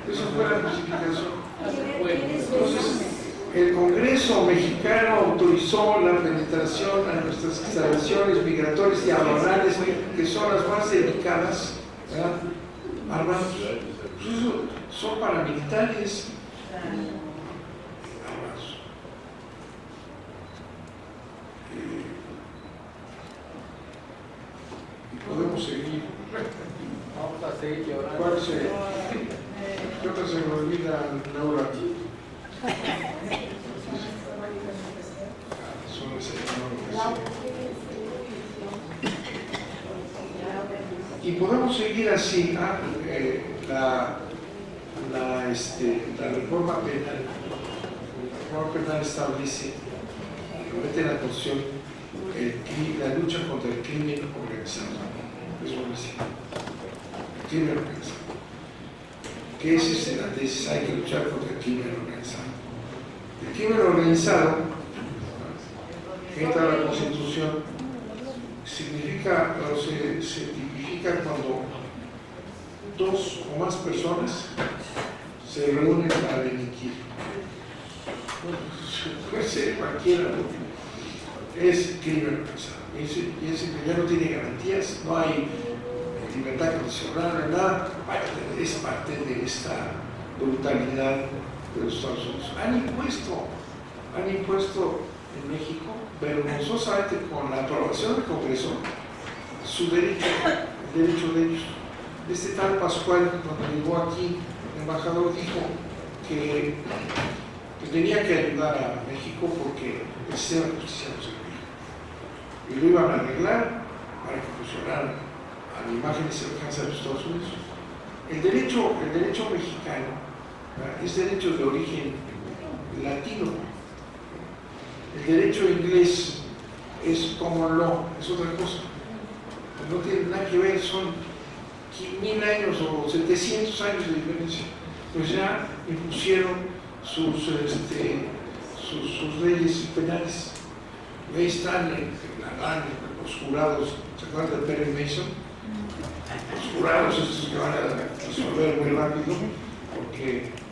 Eso fue la justificación. Entonces, el Congreso mexicano autorizó la penetración a nuestras instalaciones migratorias y aduanales, que son las más delicadas, ¿verdad? Armados. Son paramilitares. Armados. Y podemos seguir.
Vamos a seguir llorando.
Creo que se me olvida Laura. Y podemos seguir así. La reforma penal. La reforma penal establece, mete en la Constitución la lucha contra el crimen organizado. Es buenísimo. El crimen organizado. ¿Qué es la tesis? Hay que luchar contra el crimen organizado. El crimen organizado, que entra a la Constitución, significa, o se tipifica cuando dos o más personas se reúnen para delinquir. Puede ser cualquiera, ¿no? Es crimen organizado. Y ese que ya no tiene garantías, no hay libertad condicional, nada, es parte de esta brutalidad de los Estados Unidos. Han impuesto en México, vergonzosamente con la aprobación del Congreso, su derecho, el derecho de ellos. este tal Pascual, cuando llegó aquí, el embajador dijo que tenía que ayudar a México porque el sistema de justicia no servía. Y lo iban a arreglar para que funcionara a la imagen y semejanza de los Estados Unidos. El derecho mexicano, ¿verdad?, es derecho de origen latino. El derecho inglés es common law, es otra cosa. No tiene nada que ver, son 1000 años o 700 años de diferencia. Pues ya impusieron sus leyes penales. Ahí están los jurados, ¿se acuerdan de Perry Mason? Los jurados estos que van a resolver muy rápido,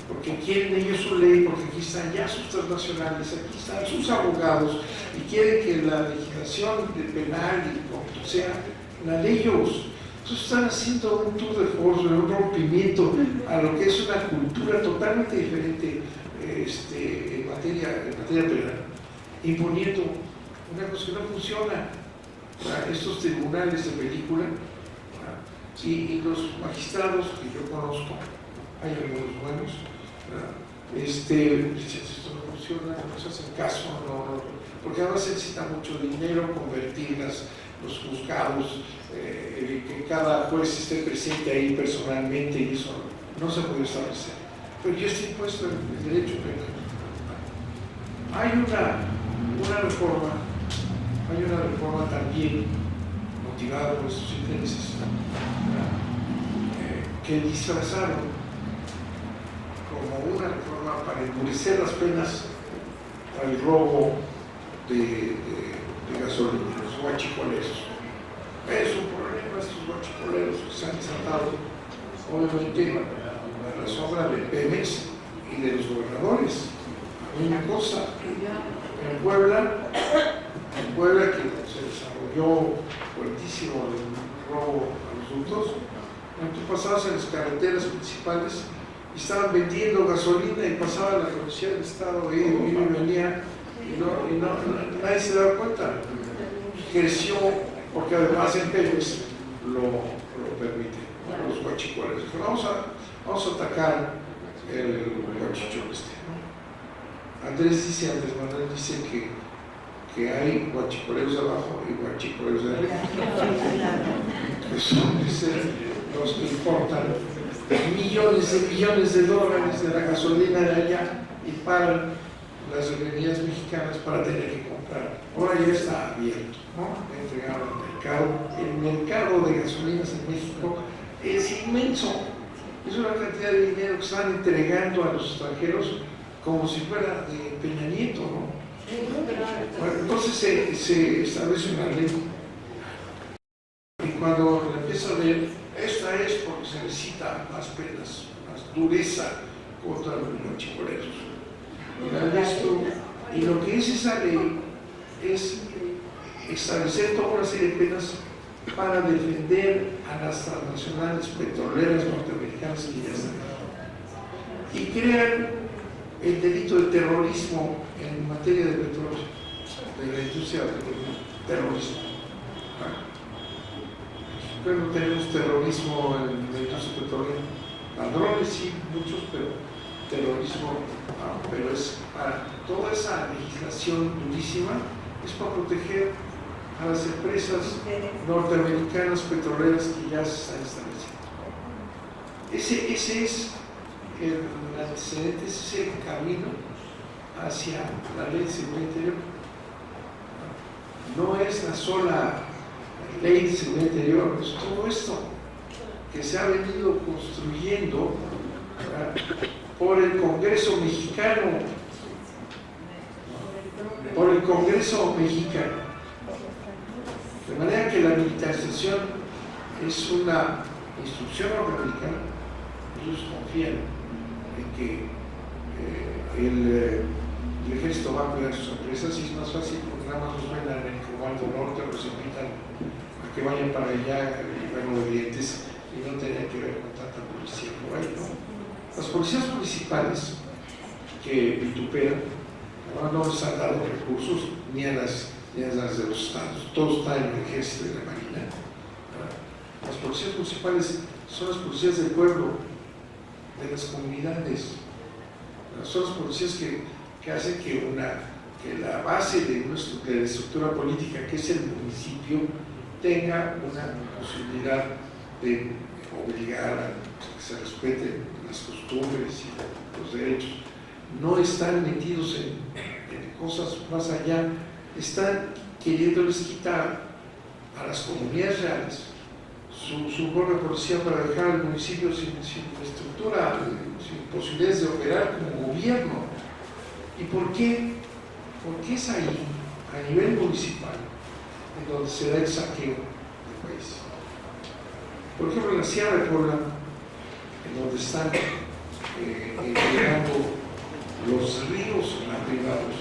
porque quieren ellos su ley, porque aquí están ya sus transnacionales, aquí están sus abogados, y quieren que la legislación penal y sea la de ellos. Entonces están haciendo un tour de force, un rompimiento a lo que es una cultura totalmente diferente en materia penal, imponiendo una cosa que no funciona. Estos tribunales de película y los magistrados que yo conozco, hay algunos buenos, esto no funciona, no se hacen caso, porque además se necesita mucho dinero convertir los juzgados, que cada juez esté presente ahí personalmente, y eso no se puede establecer. Pero yo estoy impuesto en el derecho penal. Hay una reforma también motivada por estos intereses, que disfrazaron como una reforma para endurecer las penas para el robo de gasolina, los guachicoleros. Es un problema estos guachicoleros que se han desatado, obviamente, a la sombra de Pemex y de los gobernadores. Hay una cosa, en Puebla que se desarrolló fuertísimo el robo a los ductos. Tú pasabas en las carreteras principales y estaban vendiendo gasolina y pasaba la policía del estado y venía y nadie se daba cuenta. Creció porque además en Pemex lo permite, los guachicoleros. Vamos a atacar el guachichón Andrés Manuel dice que hay guachicoleros abajo y guachicoleros de arriba. Que son los que importan millones de dólares de la gasolina de allá y pagan las refinerías mexicanas para tener que comprar. Ahora ya está abierto, ¿no? Entregado al mercado. El mercado de gasolinas en México es inmenso. Es una cantidad de dinero que están entregando a los extranjeros como si fuera de Peña Nieto, ¿no? Bueno, entonces se establece una ley. Y cuando la empieza a ver, esta es porque se necesita más penas, más dureza contra los guachicoleros. Y lo que es esa ley es establecer toda una serie de penas para defender a las transnacionales petroleras norteamericanas que ya están aquí. Y crean el delito de terrorismo en materia de petróleo, de la industria del terrorismo. Pero no tenemos terrorismo en la industria petrolera. Ladrones sí, muchos, pero terrorismo, pero es para toda esa legislación durísima, es para proteger a las empresas norteamericanas petroleras que ya se están estableciendo. Ese es el antecedente, ese es el camino hacia la ley de seguridad interior. No es la sola ley de seguridad interior, es todo esto que se ha venido construyendo, ¿verdad?, por el Congreso mexicano, de manera que la militarización es una instrucción norteamericana. Ellos confían en que el ejército va a cuidar sus empresas y es más fácil porque nada más los mandan en el Comando Norte, los invitan a que vayan para allá, luego obedientes, y no tener que ver con tanta policía por ahí, ¿no? Las policías municipales que vituperan no les han dado recursos ni a las de los estados, todo está en el ejército y la marina. Las policías municipales son las policías del pueblo, de las comunidades. Son las policías que hacen que la base de la estructura política, que es el municipio, tenga una posibilidad de obligar a que se respeten las costumbres y los derechos. No están metidos en cosas más allá, están queriéndoles quitar a las comunidades reales su rol de policía para dejar al municipio sin estructura, sin posibilidades de operar como gobierno. ¿Y por qué? Porque es ahí, a nivel municipal, en donde se da el saqueo del país. Por ejemplo, en la Sierra de Puebla, en donde están llegando los ríos privados,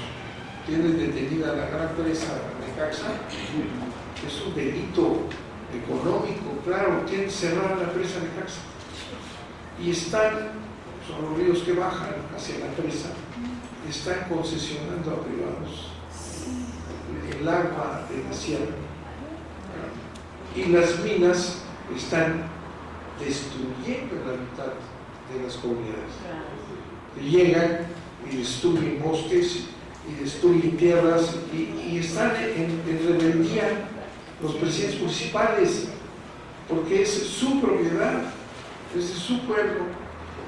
tienen detenida la gran presa de Caxa, que es un delito económico, claro, tienen cerrada la presa de Caxa. Y son los ríos que bajan hacia la presa, están concesionando a privados el agua de la sierra. Y las minas están destruyendo la mitad de las comunidades. Llegan y destruyen bosques y destruyen tierras y están en rebeldía los presidentes municipales, porque es su propiedad, es de su pueblo.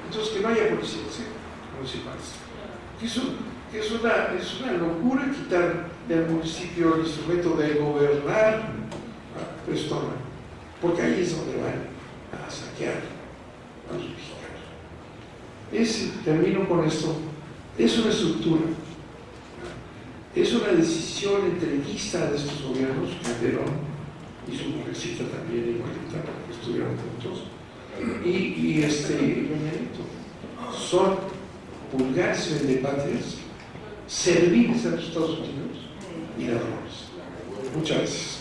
Entonces, que no haya policías municipales. Es una locura quitar del municipio el instrumento de gobernar a persona, porque ahí es donde van a saquear a los mexicanos. Termino con esto, es una estructura, es una decisión entreguista de estos gobiernos, Calderón y su mujercita también, igualita, porque estuvieron juntos, y Peña Nieto. Son pulgares vendepatrias, serviles a los Estados Unidos y ladrones. Muchas gracias.